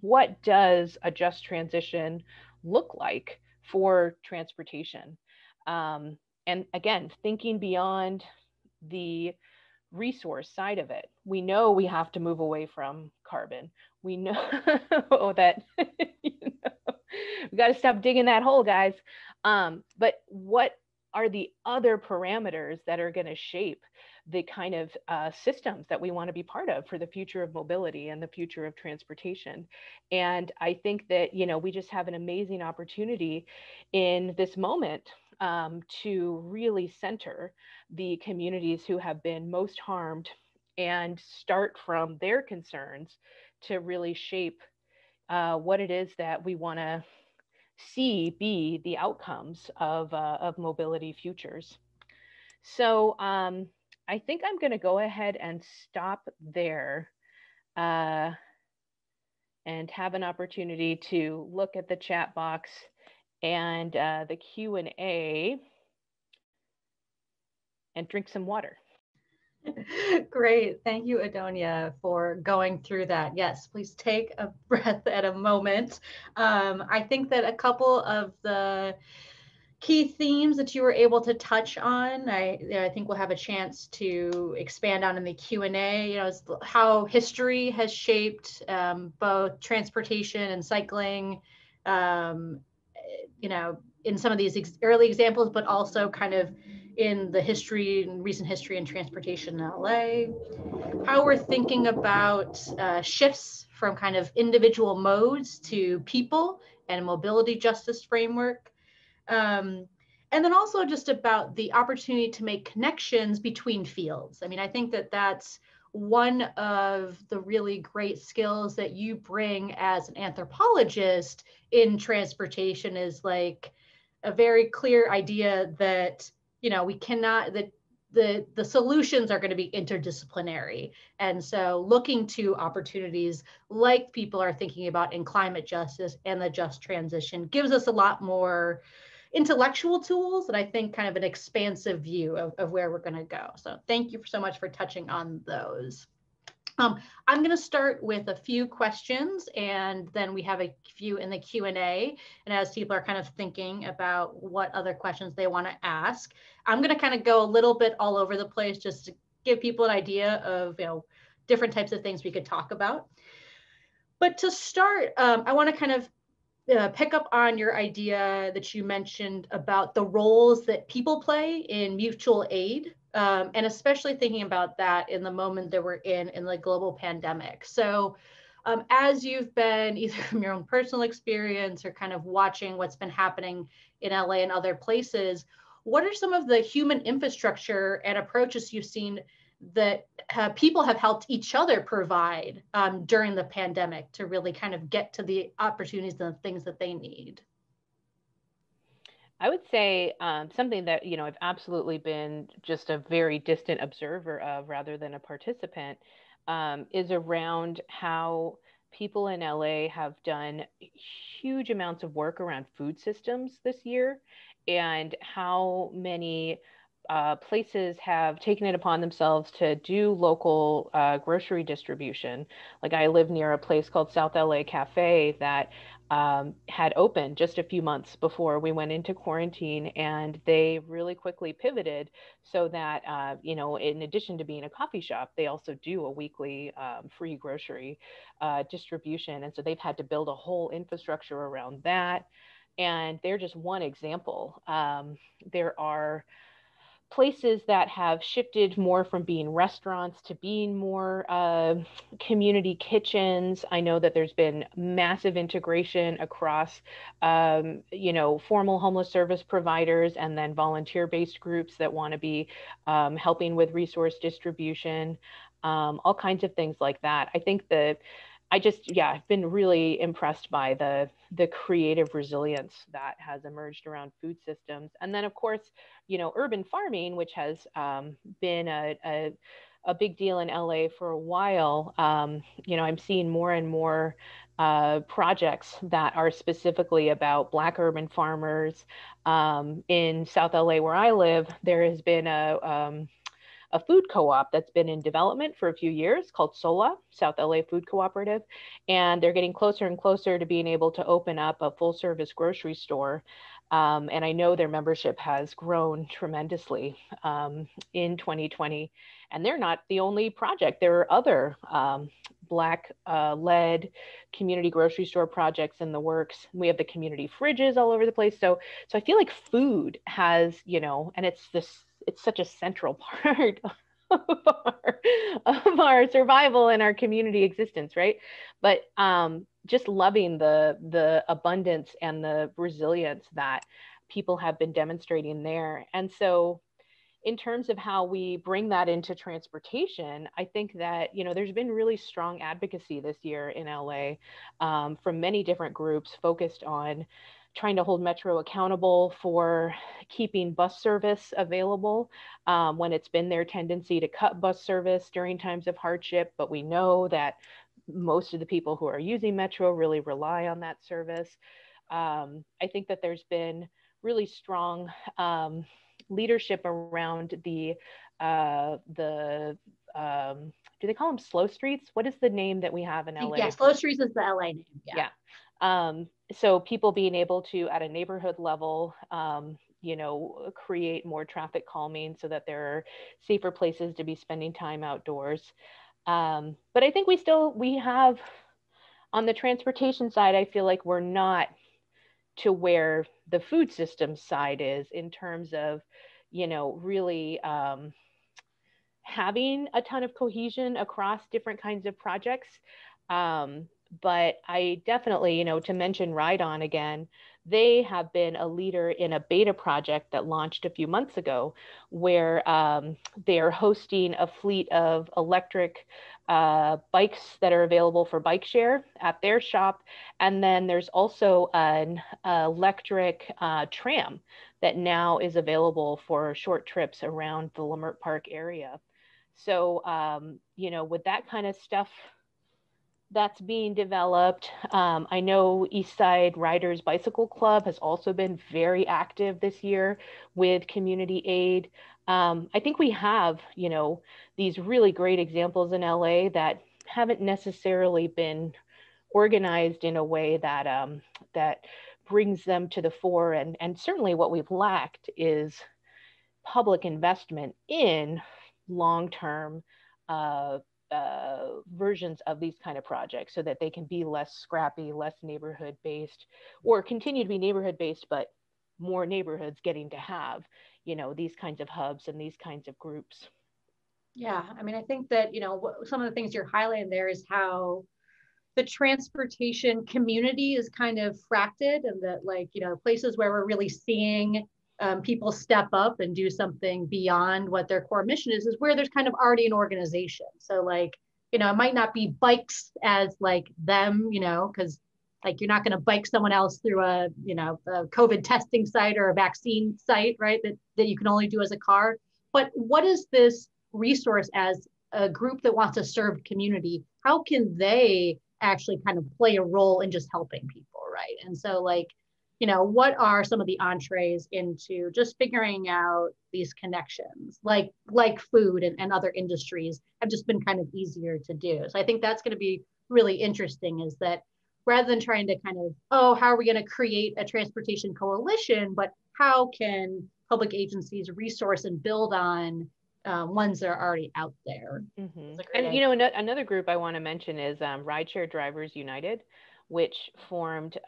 what does a just transition look like for transportation? And again, thinking beyond the resource side of it. We know we have to move away from carbon. We know that we got to stop digging that hole, guys. But what are the other parameters that are going to shape the kind of systems that we want to be part of for the future of mobility and the future of transportation? And I think that, we just have an amazing opportunity in this moment to really center the communities who have been most harmed and start from their concerns to really shape what it is that we want to see be the outcomes of mobility futures. So I think I'm going to go ahead and stop there and have an opportunity to look at the chat box and the Q&A and drink some water. Great. Thank you, Adonia, for going through that. Yes, please take a breath at a moment. I think that a couple of the key themes that you were able to touch on, I think we'll have a chance to expand on in the Q&A, how history has shaped both transportation and cycling, in some of these early examples, but also kind of in the recent history in transportation in LA, how we're thinking about shifts from kind of individual modes to people and a mobility justice framework. And then also just about the opportunity to make connections between fields. I mean, I think that that's one of the really great skills that you bring as an anthropologist in transportation, is like a very clear idea that, we cannot, that the solutions are going to be interdisciplinary. And so looking to opportunities like people are thinking about in climate justice and the just transition gives us a lot more intellectual tools and I think kind of an expansive view of where we're going to go. So thank you so much for touching on those. I'm going to start with a few questions, and then we have a few in the Q&A. And as people are kind of thinking about what other questions they want to ask, I'm going to kind of go a little bit all over the place just to give people an idea of different types of things we could talk about. But to start, I want to kind of pick up on your idea that you mentioned about the roles that people play in mutual aid, and especially thinking about that in the moment that we're in the global pandemic. So as you've been either from your own personal experience or kind of watching what's been happening in LA and other places, what are some of the human infrastructure and approaches you've seen that people have helped each other provide during the pandemic to really kind of get to the opportunities and the things that they need? I would say something that, I've absolutely been just a very distant observer of rather than a participant, is around how people in LA have done huge amounts of work around food systems this year, and how many places have taken it upon themselves to do local grocery distribution. Like, I live near a place called South LA Cafe that had opened just a few months before we went into quarantine, and they really quickly pivoted so that, in addition to being a coffee shop, they also do a weekly free grocery distribution. And so they've had to build a whole infrastructure around that. And they're just one example. There are places that have shifted more from being restaurants to being more community kitchens. I know that there's been massive integration across, formal homeless service providers and then volunteer-based groups that want to be helping with resource distribution, all kinds of things like that. I think that I've been really impressed by the creative resilience that has emerged around food systems. And then, of course, urban farming, which has been a big deal in LA for a while. I'm seeing more and more projects that are specifically about Black urban farmers. In South LA, where I live, there has been a food co-op that's been in development for a few years called SOLA, South LA Food Cooperative. And they're getting closer and closer to being able to open up a full service grocery store. And I know their membership has grown tremendously in 2020. And they're not the only project. There are other Black led community grocery store projects in the works. We have the community fridges all over the place. So I feel like food has, and it's such a central part of our survival and our community existence, right? But just loving the abundance and the resilience that people have been demonstrating there. And so in terms of how we bring that into transportation, I think that, there's been really strong advocacy this year in LA from many different groups focused on trying to hold Metro accountable for keeping bus service available when it's been their tendency to cut bus service during times of hardship. But we know that most of the people who are using Metro really rely on that service. I think that there's been really strong leadership around the do they call them slow streets? What is the name that we have in LA? Yeah, slow streets is the LA name. Yeah. So people being able to, at a neighborhood level, create more traffic calming so that there are safer places to be spending time outdoors. But I think we have, on the transportation side, I feel like we're not to where the food system side is in terms of, really having a ton of cohesion across different kinds of projects. But I definitely, to mention Ride On again, they have been a leader in a beta project that launched a few months ago, where they are hosting a fleet of electric bikes that are available for bike share at their shop. And then there's also an electric tram that now is available for short trips around the Leimert Park area. So, with that kind of stuff that's being developed. I know East Side Riders Bicycle Club has also been very active this year with community aid. I think we have, these really great examples in LA that haven't necessarily been organized in a way that that brings them to the fore. And certainly what we've lacked is public investment in long-term versions of these kind of projects so that they can be less scrappy, less neighborhood based, or continue to be neighborhood based, but more neighborhoods getting to have, you know, these kinds of hubs and these kinds of groups. Yeah, I mean, I think that, you know, some of the things you're highlighting there is how the transportation community is kind of fracted, and that, like, you know, places where we're really seeing people step up and do something beyond what their core mission is where there's kind of already an organization. So, like, you know, it might not be bikes as like them, you know, because like you're not going to bike someone else through a, you know, a COVID testing site or a vaccine site, right? That you can only do as a car. But what is this resource as a group that wants to serve community? How can they actually kind of play a role in just helping people, right? And so, like, you know, what are some of the entrees into just figuring out these connections, like food and other industries have just been kind of easier to do. So I think that's going to be really interesting, is that rather than trying to kind of, oh, how are we going to create a transportation coalition, but how can public agencies resource and build on ones that are already out there. Mm-hmm. And, you know, another group I want to mention is Rideshare Drivers United, which formed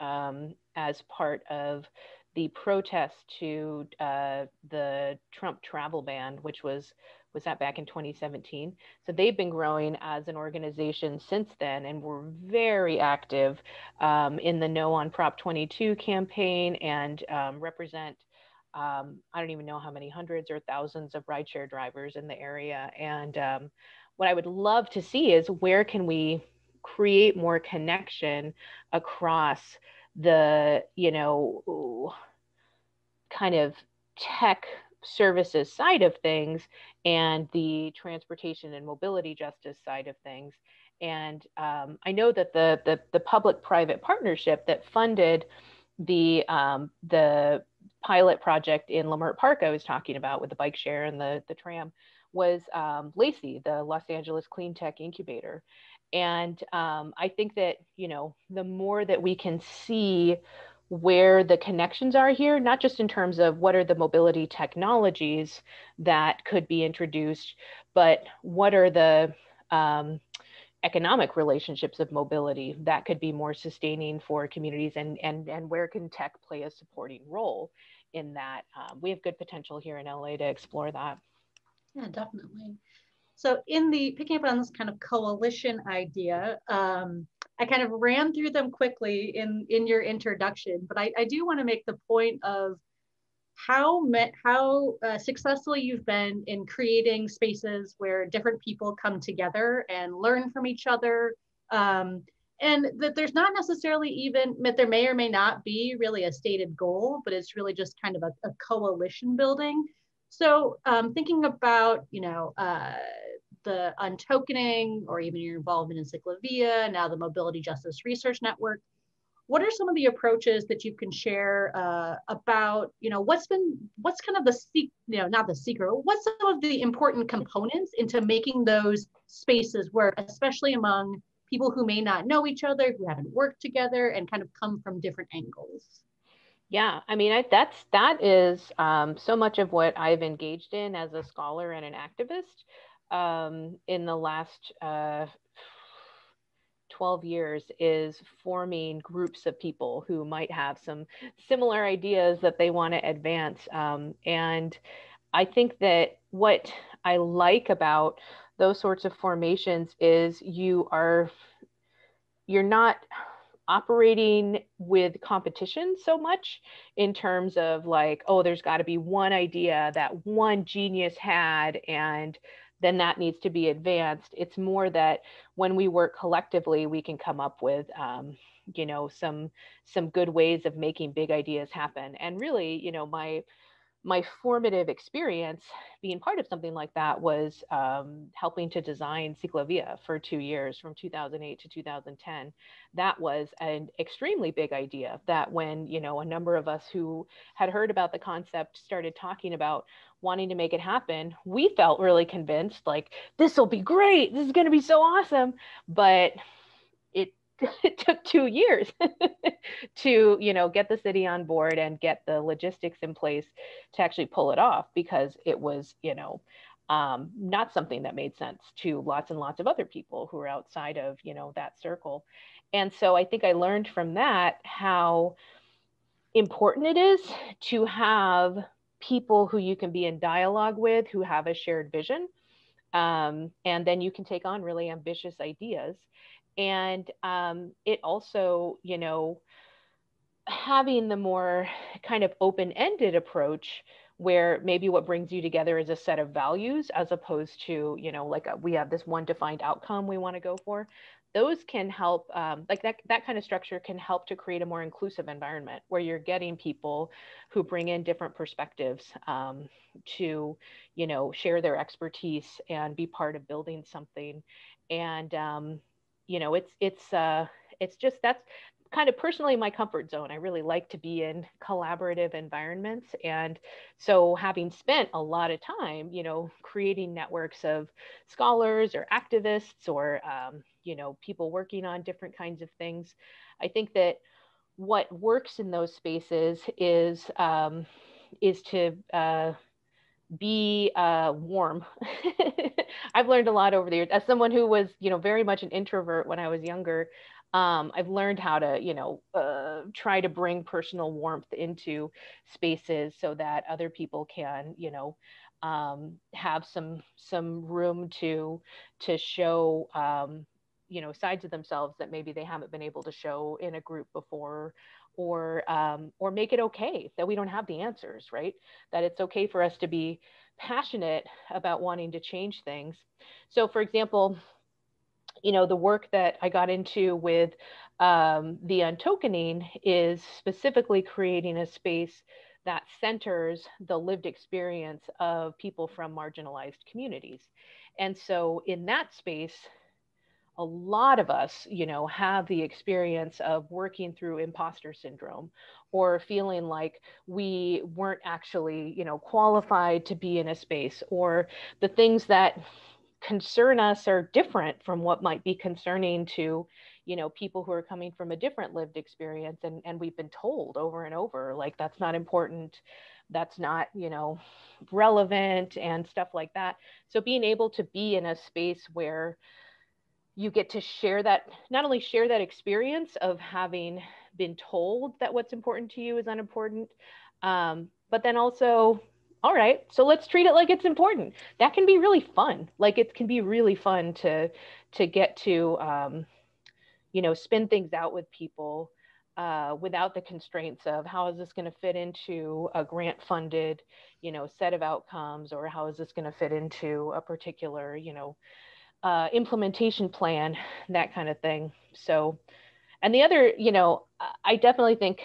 as part of the protest to the Trump travel ban, which was that back in 2017. So they've been growing as an organization since then, and were very active in the No on Prop 22 campaign, and represent I don't even know how many hundreds or thousands of rideshare drivers in the area. And what I would love to see is where can we create more connection across the, you know, kind of tech services side of things and the transportation and mobility justice side of things. And I know that the public-private partnership that funded the pilot project in Leimert Park I was talking about with the bike share and the tram was LACY, the Los Angeles Clean Tech Incubator. And I think that, you know, the more that we can see where the connections are here, not just in terms of what are the mobility technologies that could be introduced, but what are the economic relationships of mobility that could be more sustaining for communities, and where can tech play a supporting role in that. We have good potential here in LA to explore that. Yeah, definitely. So in the picking up on this kind of coalition idea, I kind of ran through them quickly in your introduction, but I do want to make the point of how successful you've been in creating spaces where different people come together and learn from each other. And that there's not necessarily even, that there may or may not be really a stated goal, but it's really just kind of a coalition building. So thinking about, you know, the untokening, or even your involvement in Ciclavia, now the Mobility Justice Research Network, what are some of the approaches that you can share about, you know, what's kind of not the secret, what's some of the important components into making those spaces work, especially among people who may not know each other, who haven't worked together, and kind of come from different angles? Yeah, I mean, that is so much of what I've engaged in as a scholar and an activist in the last 12 years, is forming groups of people who might have some similar ideas that they want to advance. And I think that what I like about those sorts of formations is you're not operating with competition so much in terms of like, oh, there's got to be one idea that one genius had, and then that needs to be advanced. It's more that when we work collectively, we can come up with, you know, some good ways of making big ideas happen. And really, you know, my formative experience being part of something like that was helping to design Ciclavia for 2 years, from 2008 to 2010. That was an extremely big idea that when, you know, a number of us who had heard about the concept started talking about wanting to make it happen, we felt really convinced, like, this will be great, this is going to be so awesome. But it took 2 years to, you know, get the city on board and get the logistics in place to actually pull it off, because it was, you know, not something that made sense to lots and lots of other people who are outside of, that circle. And so I think I learned from that how important it is to have people who you can be in dialogue with, who have a shared vision. And then you can take on really ambitious ideas. And it also, having the more kind of open-ended approach where maybe what brings you together is a set of values as opposed to, like we have this one defined outcome we want to go for. Those can help, like that kind of structure can help to create a more inclusive environment where you're getting people who bring in different perspectives to, share their expertise and be part of building something. And, it's just, that's kind of personally my comfort zone. I really like to be in collaborative environments. And so having spent a lot of time, creating networks of scholars or activists or, people working on different kinds of things, I think that what works in those spaces is to be warm. I've learned a lot over the years. As someone who was, very much an introvert when I was younger, I've learned how to, try to bring personal warmth into spaces so that other people can, have some room to show, sides of themselves that maybe they haven't been able to show in a group before, or make it okay that we don't have the answers, right? That it's okay for us to be passionate about wanting to change things. So, for example, the work that I got into with the untokening is specifically creating a space that centers the lived experience of people from marginalized communities. And so in that space, a lot of us, have the experience of working through imposter syndrome or feeling like we weren't actually, qualified to be in a space, or the things that concern us are different from what might be concerning to, people who are coming from a different lived experience. And we've been told over and over, like, that's not important, that's not, relevant and stuff like that. So being able to be in a space where you get to share that, not only share that experience of having been told that what's important to you is unimportant, but then also, all right, so let's treat it like it's important. That can be really fun. Like, it can be really fun to get to, spin things out with people without the constraints of how is this going to fit into a grant funded, set of outcomes, or how is this going to fit into a particular, implementation plan, that kind of thing. So, and the other, I definitely think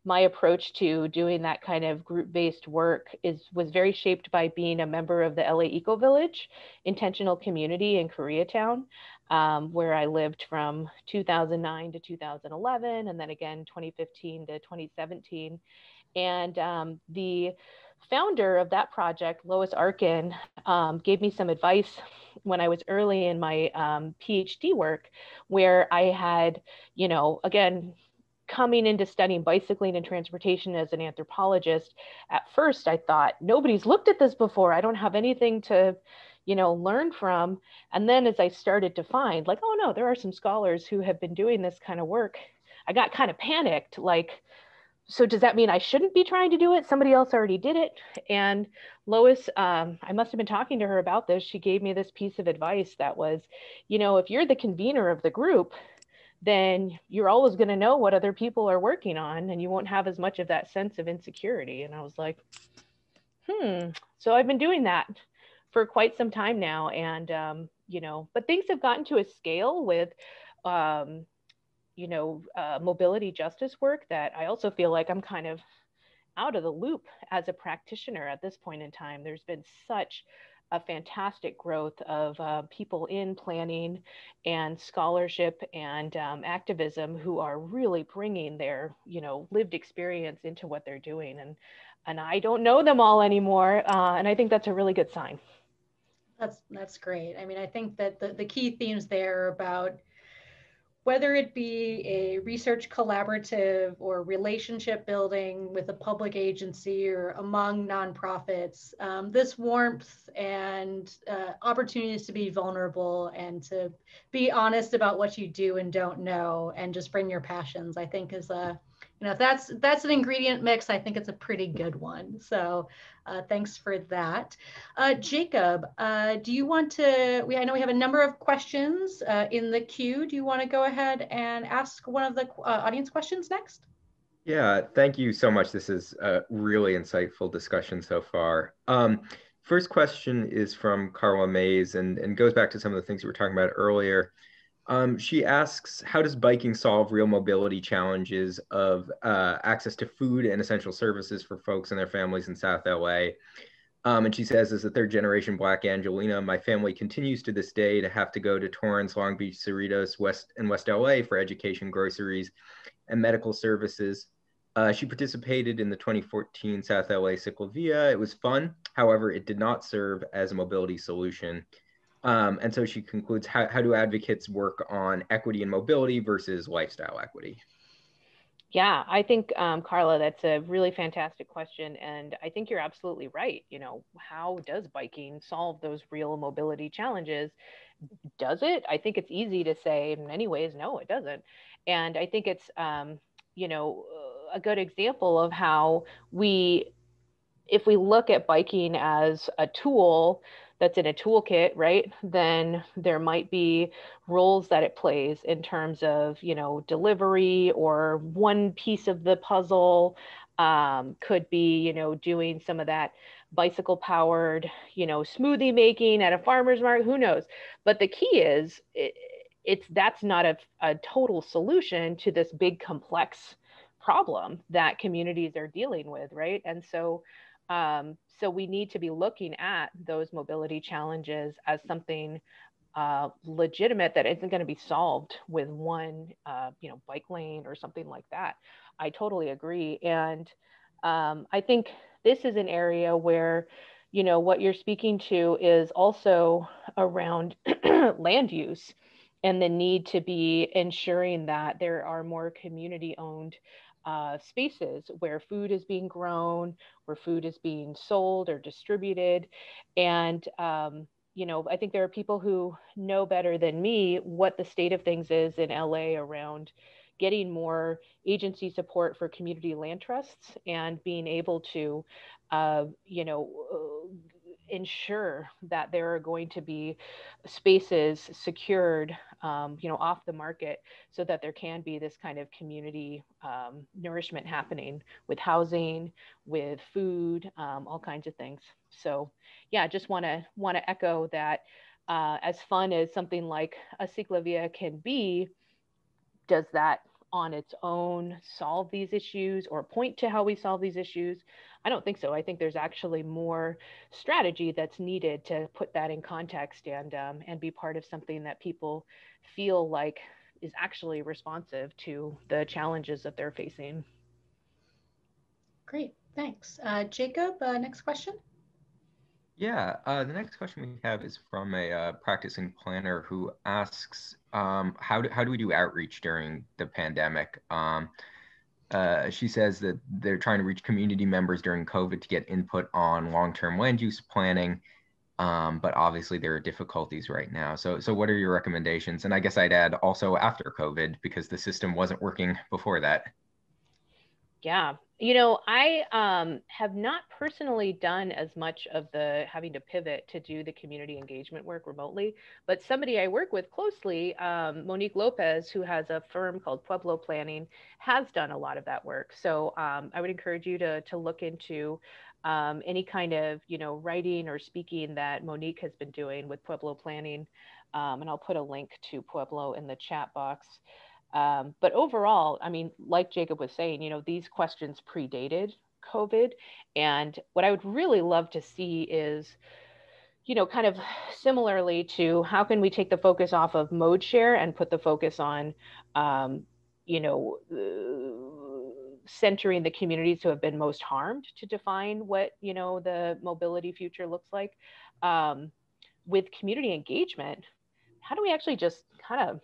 my approach to doing that kind of group-based work was very shaped by being a member of the LA Eco Village intentional community in Koreatown, where I lived from 2009 to 2011, and then again 2015 to 2017. And the founder of that project, Lois Arkin, gave me some advice when I was early in my PhD work, where I had, again, coming into studying bicycling and transportation as an anthropologist, at first I thought, nobody's looked at this before. I don't have anything to, learn from. And then as I started to find, like, oh no, there are some scholars who have been doing this kind of work, I got kind of panicked, like, so does that mean I shouldn't be trying to do it? Somebody else already did it. And Lois, I must have been talking to her about this. She gave me this piece of advice that was, if you're the convener of the group, then you're always going to know what other people are working on, and you won't have as much of that sense of insecurity. And I was like, so I've been doing that for quite some time now. And, but things have gotten to a scale with, mobility justice work that I also feel like I'm kind of out of the loop as a practitioner at this point in time. There's been such a fantastic growth of people in planning and scholarship and activism who are really bringing their, lived experience into what they're doing. And I don't know them all anymore. And I think that's a really good sign. That's great. I mean, I think that the key themes there are about whether it be a research collaborative or relationship building with a public agency or among nonprofits, this warmth and opportunities to be vulnerable and to be honest about what you do and don't know and just bring your passions, I think is a, if that's an ingredient mix, I think it's a pretty good one. So thanks for that. Jacob, do you want to, I know we have a number of questions in the queue. Do you want to go ahead and ask one of the audience questions next? Yeah, thank you so much. This is a really insightful discussion so far. First question is from Carla Mays and goes back to some of the things we were talking about earlier. She asks, how does biking solve real mobility challenges of access to food and essential services for folks and their families in South LA? And she says, as a third generation Black Angelina, my family continues to this day to have to go to Torrance, Long Beach, Cerritos, West LA for education, groceries, and medical services. She participated in the 2014 South LA Ciclovia. It was fun. However, it did not serve as a mobility solution. And so she concludes, how do advocates work on equity and mobility versus lifestyle equity? Yeah, I think, Carla, that's a really fantastic question. And I think you're absolutely right. You know, how does biking solve those real mobility challenges? Does it? I think it's easy to say in many ways, no, it doesn't. And I think it's, a good example of how if we look at biking as a tool that's in a toolkit, right, then there might be roles that it plays in terms of, delivery or one piece of the puzzle. Could be, doing some of that bicycle powered, smoothie making at a farmer's market, who knows? But the key is that's not a total solution to this big complex problem that communities are dealing with, right? And so we need to be looking at those mobility challenges as something legitimate that isn't going to be solved with one, bike lane or something like that. I totally agree. And I think this is an area where, what you're speaking to is also around land use and the need to be ensuring that there are more community-owned spaces where food is being grown, where food is being sold or distributed. And, I think there are people who know better than me what the state of things is in LA around getting more agency support for community land trusts and being able to, ensure that there are going to be spaces secured, off the market so that there can be this kind of community nourishment happening with housing, with food, all kinds of things. So yeah, just want to echo that as fun as something like a ciclovia can be, does that on its own solve these issues or point to how we solve these issues? I don't think so. I think there's actually more strategy that's needed to put that in context and be part of something that people feel like is actually responsive to the challenges that they're facing. Great, thanks. Jacob, next question. Yeah, the next question we have is from a practicing planner who asks, how do we do outreach during the pandemic? She says that they're trying to reach community members during COVID to get input on long-term land use planning, but obviously there are difficulties right now. So what are your recommendations? And I guess I'd add also after COVID, because the system wasn't working before that. Yeah, I have not personally done as much of the having to pivot to do the community engagement work remotely, but somebody I work with closely, Monique Lopez, who has a firm called Pueblo Planning, has done a lot of that work. So I would encourage you to look into any kind of, writing or speaking that Monique has been doing with Pueblo Planning. And I'll put a link to Pueblo in the chat box. But overall, I mean, like Jacob was saying, these questions predated COVID. And what I would really love to see is, kind of similarly to how can we take the focus off of mode share and put the focus on, centering the communities who have been most harmed to define what, the mobility future looks like. With community engagement, how do we actually just kind of,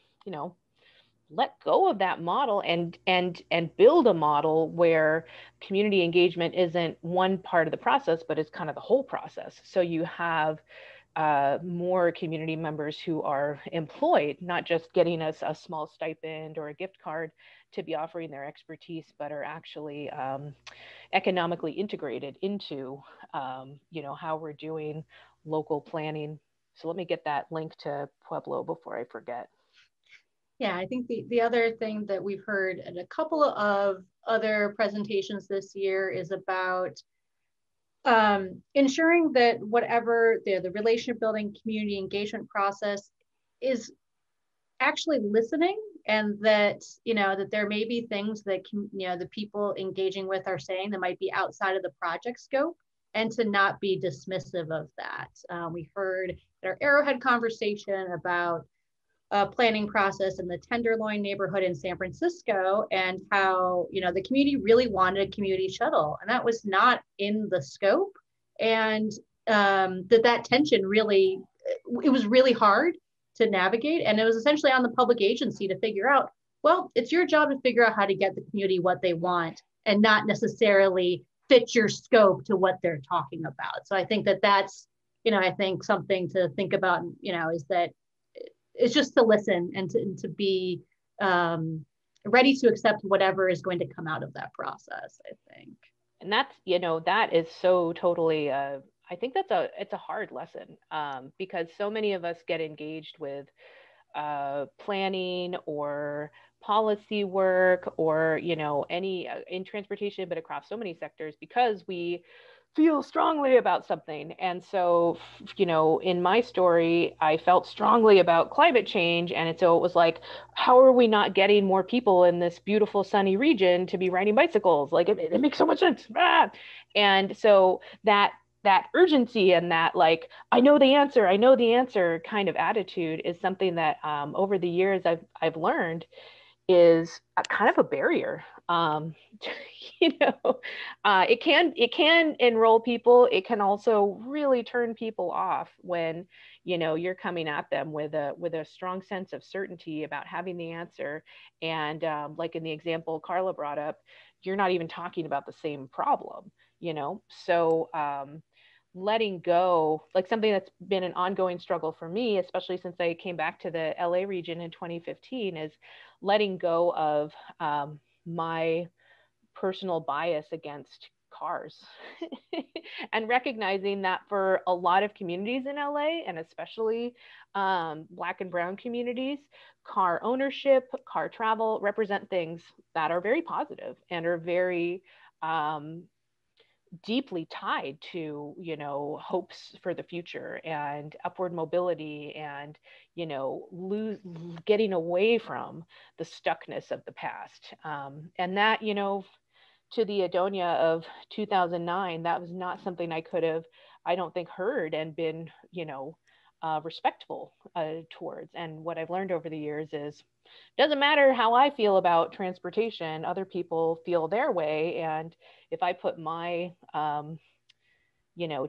let go of that model and build a model where community engagement isn't one part of the process, but it's kind of the whole process. So you have more community members who are employed, not just getting us a small stipend or a gift card to be offering their expertise, but are actually economically integrated into, how we're doing local planning. So let me get that link to Pueblo before I forget. Yeah, I think the other thing that we've heard at a couple of other presentations this year is about ensuring that whatever the relationship building community engagement process is actually listening, and that, that there may be things that the people engaging with are saying that might be outside of the project scope, and to not be dismissive of that. We heard at our Arrowhead conversation about planning process in the Tenderloin neighborhood in San Francisco, and how the community really wanted a community shuttle, and that was not in the scope, and that tension really, it was really hard to navigate, and it was essentially on the public agency to figure out, well, it's your job to figure out how to get the community what they want, and not necessarily fit your scope to what they're talking about. So I think that's I think something to think about, is that it's just to listen, and to be ready to accept whatever is going to come out of that process, I think. And that's, that is so totally, I think it's a hard lesson, because so many of us get engaged with planning or policy work, or, any in transportation, but across so many sectors, because we feel strongly about something. And so, in my story, I felt strongly about climate change. And so it was like, how are we not getting more people in this beautiful sunny region to be riding bicycles? Like, it makes so much sense. And so that urgency and that, like, I know the answer kind of attitude is something that over the years I've learned is kind of a barrier. It can enroll people. It can also really turn people off when, you're coming at them with a strong sense of certainty about having the answer. And like in the example Carla brought up, you're not even talking about the same problem, So letting go, like something that's been an ongoing struggle for me, especially since I came back to the LA region in 2015, is letting go of my personal bias against cars and recognizing that for a lot of communities in LA, and especially Black and Brown communities, car ownership, car travel represent things that are very positive and are very deeply tied to, hopes for the future and upward mobility and, getting away from the stuckness of the past. And that, to the Adonia of 2009, that was not something I could have, I don't think, heard and been, respectful towards. And what I've learned over the years is, doesn't matter how I feel about transportation, other people feel their way. And if I put my,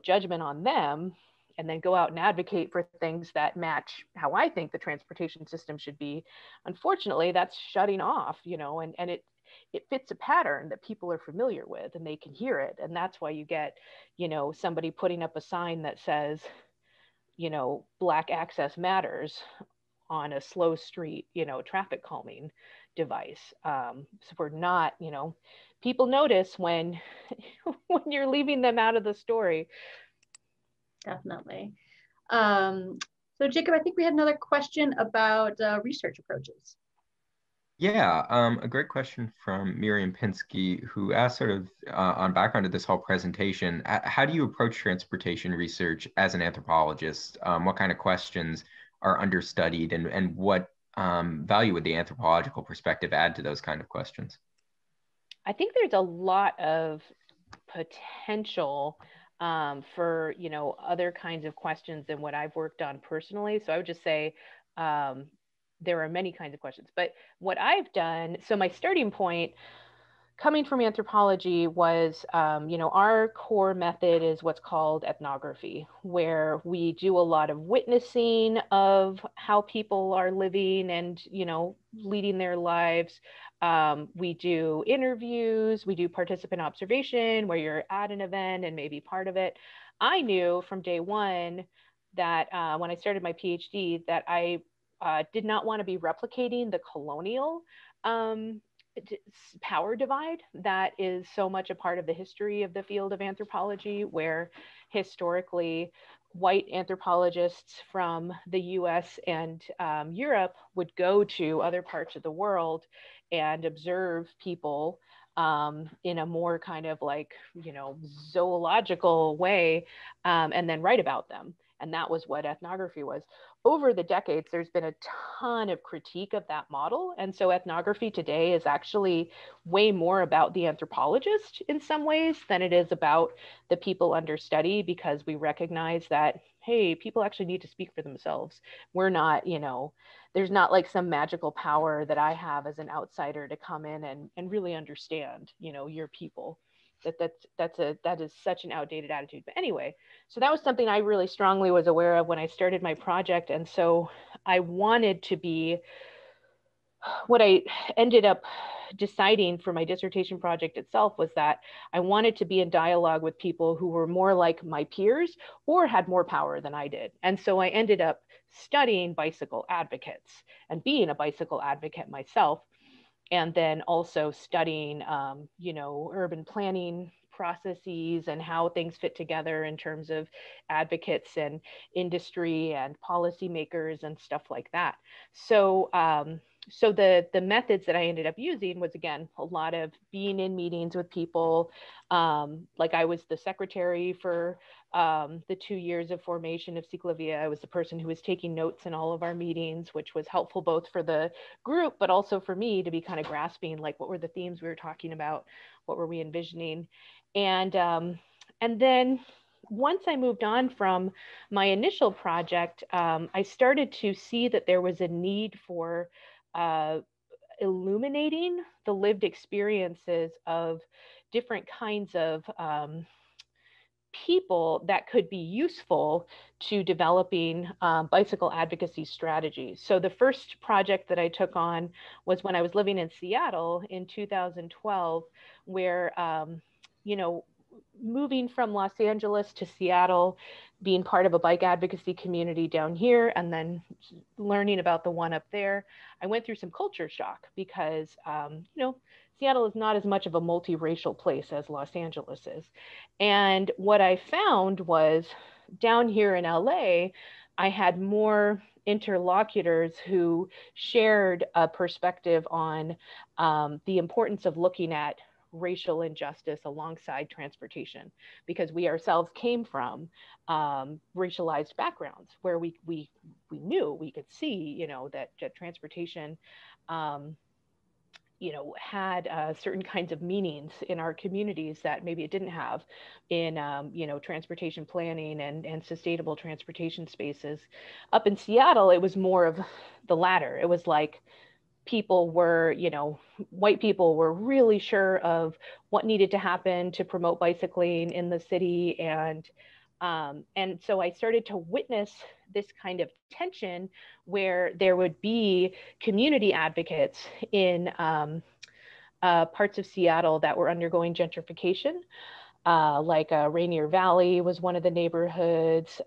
judgment on them, and then go out and advocate for things that match how I think the transportation system should be, unfortunately, that's shutting off, and it fits a pattern that people are familiar with and they can hear it. And that's why you get, somebody putting up a sign that says, Black access matters on a slow street, traffic calming device. So we're not, people notice when when you're leaving them out of the story. Definitely. So Jacob, I think we had another question about research approaches. Yeah, a great question from Miriam Pinsky, who asked sort of on background of this whole presentation, how do you approach transportation research as an anthropologist? What kind of questions are understudied, and what value would the anthropological perspective add to those kind of questions? I think there's a lot of potential for, other kinds of questions than what I've worked on personally. So I would just say, there are many kinds of questions, but what I've done, so my starting point coming from anthropology was, our core method is what's called ethnography, where we do a lot of witnessing of how people are living and, leading their lives. We do interviews, we do participant observation, where you're at an event and maybe part of it. I knew from day one that when I started my PhD that I did not want to be replicating the colonial power divide that is so much a part of the history of the field of anthropology, where historically white anthropologists from the US and Europe would go to other parts of the world and observe people in a more kind of like, zoological way, and then write about them. And that was what ethnography was. Over the decades, there's been a ton of critique of that model. And so ethnography today is actually way more about the anthropologist in some ways than it is about the people under study, because we recognize that, hey, people actually need to speak for themselves. We're not, there's not like some magical power that I have as an outsider to come in and really understand, your people. That is such an outdated attitude. But anyway, so that was something I really strongly was aware of when I started my project. And so I wanted to be, what I ended up deciding for my dissertation project itself was that I wanted to be in dialogue with people who were more like my peers or had more power than I did. And so I ended up studying bicycle advocates and being a bicycle advocate myself. And then also studying, urban planning processes and how things fit together in terms of advocates and industry and policymakers and stuff like that. So, so the methods that I ended up using was, again, a lot of being in meetings with people. Like I was the secretary for the 2 years of formation of Ciclavia. I was the person who was taking notes in all of our meetings, which was helpful both for the group, but also for me to be kind of grasping, like, what were the themes we were talking about? What were we envisioning? And then once I moved on from my initial project, I started to see that there was a need for illuminating the lived experiences of different kinds of people that could be useful to developing bicycle advocacy strategies. So the first project that I took on was when I was living in Seattle in 2012, where, moving from Los Angeles to Seattle, being part of a bike advocacy community down here, and then learning about the one up there, I went through some culture shock because, Seattle is not as much of a multiracial place as Los Angeles is. And what I found was down here in LA, I had more interlocutors who shared a perspective on the importance of looking at racial injustice alongside transportation, because we ourselves came from racialized backgrounds where we knew, we could see, that transportation had certain kinds of meanings in our communities that maybe it didn't have in, transportation planning and sustainable transportation spaces. Up in Seattle, it was more of the latter. It was like people were, white people were really sure of what needed to happen to promote bicycling in the city. And so I started to witness this kind of tension where there would be community advocates in parts of Seattle that were undergoing gentrification. Like Rainier Valley was one of the neighborhoods,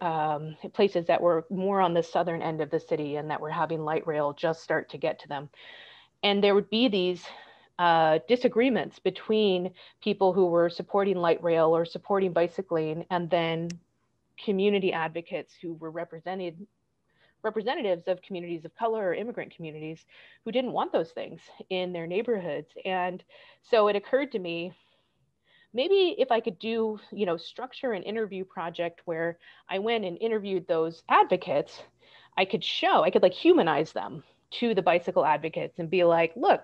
places that were more on the southern end of the city and that were having light rail just start to get to them. And there would be these disagreements between people who were supporting light rail or supporting bicycling, and then community advocates who were representatives of communities of color or immigrant communities who didn't want those things in their neighborhoods. And so it occurred to me, maybe if I could do, structure an interview project where I went and interviewed those advocates, I could like humanize them to the bicycle advocates and be like, look,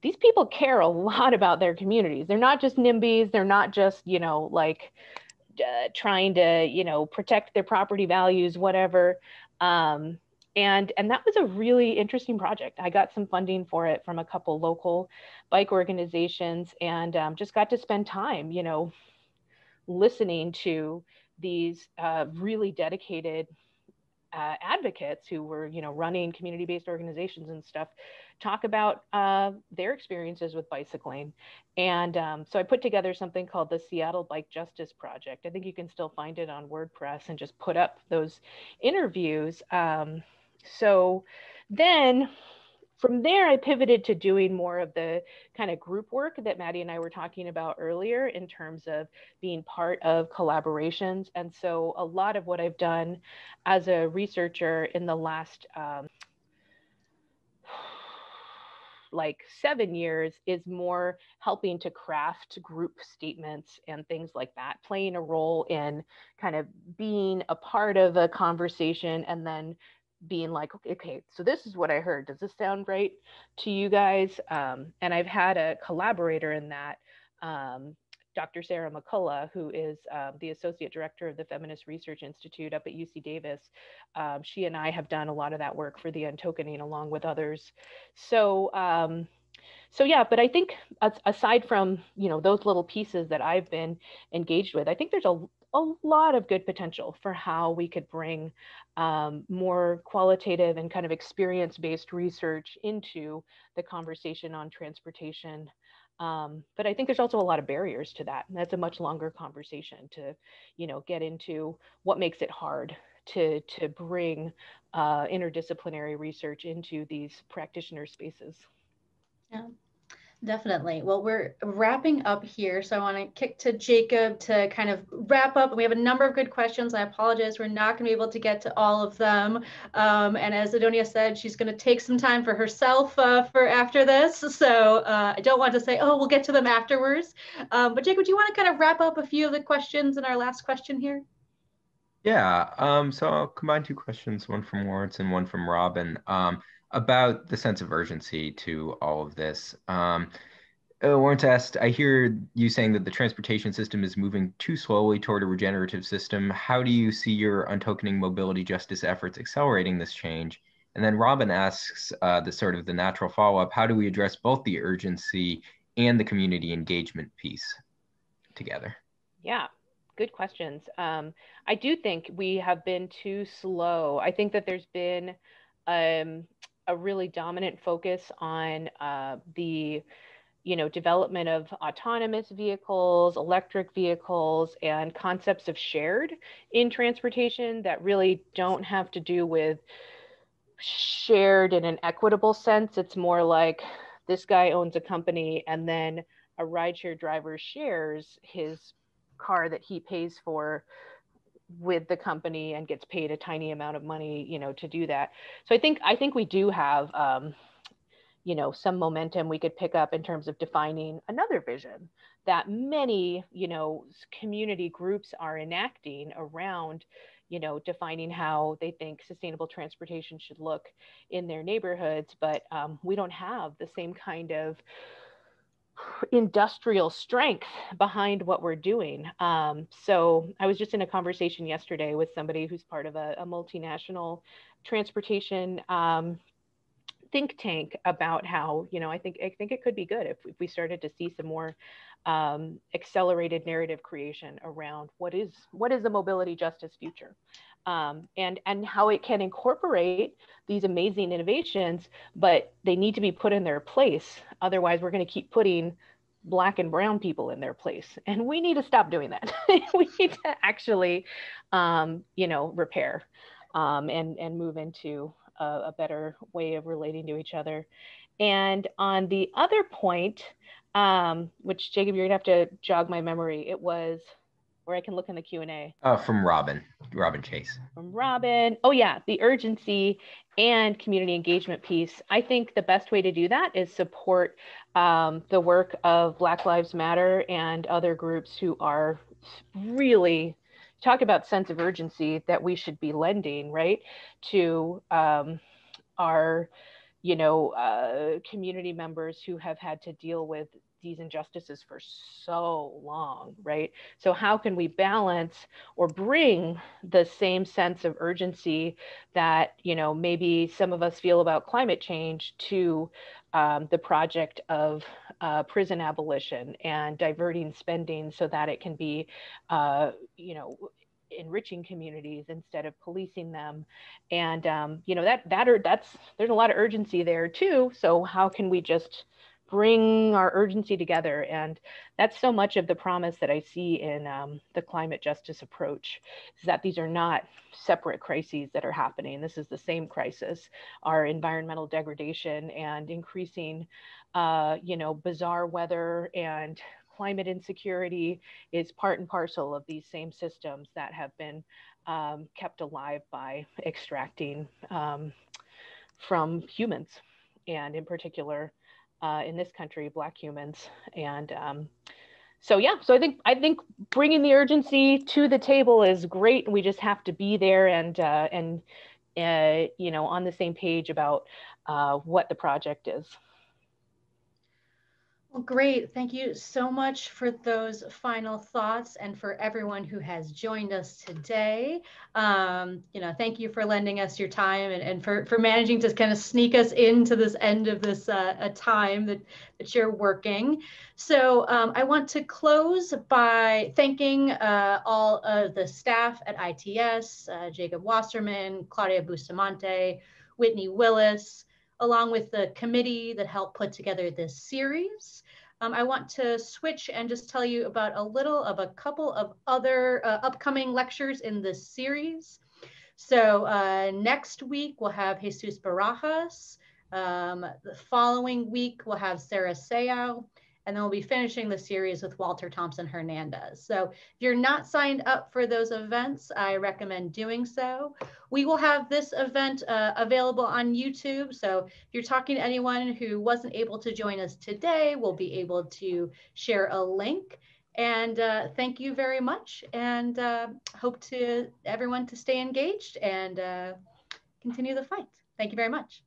these people care a lot about their communities. They're not just NIMBYs. They're not just, trying to, protect their property values, whatever. And that was a really interesting project. I got some funding for it from a couple local bike organizations, and just got to spend time, listening to these really dedicated advocates who were, running community-based organizations and stuff, talk about their experiences with bicycling. And so I put together something called the Seattle Bike Justice Project. I think you can still find it on WordPress and just put up those interviews. So then from there, I pivoted to doing more of the kind of group work that Maddie and I were talking about earlier in terms of being part of collaborations. And so a lot of what I've done as a researcher in the last like 7 years is more helping to craft group statements and things like that, playing a role in kind of being a part of a conversation and then being like, okay, so this is what I heard. Does this sound right to you guys? And I've had a collaborator in that, Dr. Sarah McCullough, who is the Associate Director of the Feminist Research Institute up at UC Davis. She and I have done a lot of that work for the untokening along with others. So, so yeah, but I think aside from, those little pieces that I've been engaged with, I think there's a lot of good potential for how we could bring more qualitative and kind of experience-based research into the conversation on transportation. But I think there's also a lot of barriers to that. And that's a much longer conversation to, get into what makes it hard to bring interdisciplinary research into these practitioner spaces. Yeah. Definitely. Well, we're wrapping up here. So I want to kick to Jacob to kind of wrap up. We have a number of good questions. I apologize. We're not going to be able to get to all of them. And as Adonia said, she's going to take some time for herself for after this. So I don't want to say, oh, we'll get to them afterwards. But Jacob, do you want to kind of wrap up a few of the questions in our last question here? Yeah, so I'll combine two questions, one from Lawrence and one from Robin, about the sense of urgency to all of this. Lawrence asked, I hear you saying that the transportation system is moving too slowly toward a regenerative system. How do you see your untokening mobility justice efforts accelerating this change? And then Robin asks the natural follow-up, how do we address both the urgency and the community engagement piece together? Yeah. Good questions. I do think we have been too slow. I think that there's been a really dominant focus on the development of autonomous vehicles, electric vehicles, and concepts of shared in transportation that really don't have to do with shared in an equitable sense. It's more like this guy owns a company and then a rideshare driver shares his car that he pays for with the company and gets paid a tiny amount of money, to do that. So I think we do have, some momentum we could pick up in terms of defining another vision that many, community groups are enacting around, defining how they think sustainable transportation should look in their neighborhoods. But we don't have the same kind of industrial strength behind what we're doing. So I was just in a conversation yesterday with somebody who's part of a multinational transportation think tank about how, I think it could be good if we started to see some more accelerated narrative creation around what is the mobility justice future, and how it can incorporate these amazing innovations, but they need to be put in their place. Otherwise, we're going to keep putting Black and brown people in their place, and we need to stop doing that. We need to actually, repair and move into a better way of relating to each other. And on the other point, which Jacob, you're gonna have to jog my memory. It was, or I can look in the Q&A. From Robin Chase. From Robin. Oh yeah, the urgency and community engagement piece. I think the best way to do that is support the work of Black Lives Matter and other groups who are really, talk about sense of urgency that we should be lending, right, to our community members who have had to deal with these injustices for so long, right? So how can we balance or bring the same sense of urgency that, you know, maybe some of us feel about climate change to the project of prison abolition and diverting spending so that it can be, you know, enriching communities instead of policing them. And you know, there's a lot of urgency there too. So how can we just bring our urgency together? And that's so much of the promise that I see in the climate justice approach, is that these are not separate crises that are happening. This is the same crisis. Our environmental degradation and increasing you know, bizarre weather and climate insecurity is part and parcel of these same systems that have been kept alive by extracting from humans, and in particular, in this country, Black humans. And so yeah, so I think bringing the urgency to the table is great. We just have to be there and you know, on the same page about what the project is. Well, great. Thank you so much for those final thoughts, and for everyone who has joined us today. You know, thank you for lending us your time, and for managing to kind of sneak us into this end of this time that you're working. So I want to close by thanking all of the staff at ITS, Jacob Wasserman, Claudia Bustamante, Whitney Willis, along with the committee that helped put together this series. I want to switch and just tell you about a couple of other upcoming lectures in this series. So next week we'll have Jesus Barajas. The following week we'll have Sarah Sayao. And then we'll be finishing the series with Walter Thompson Hernandez. So if you're not signed up for those events, I recommend doing so. We will have this event available on YouTube. So if you're talking to anyone who wasn't able to join us today, we'll be able to share a link. And thank you very much. And hope to everyone to stay engaged and continue the fight. Thank you very much.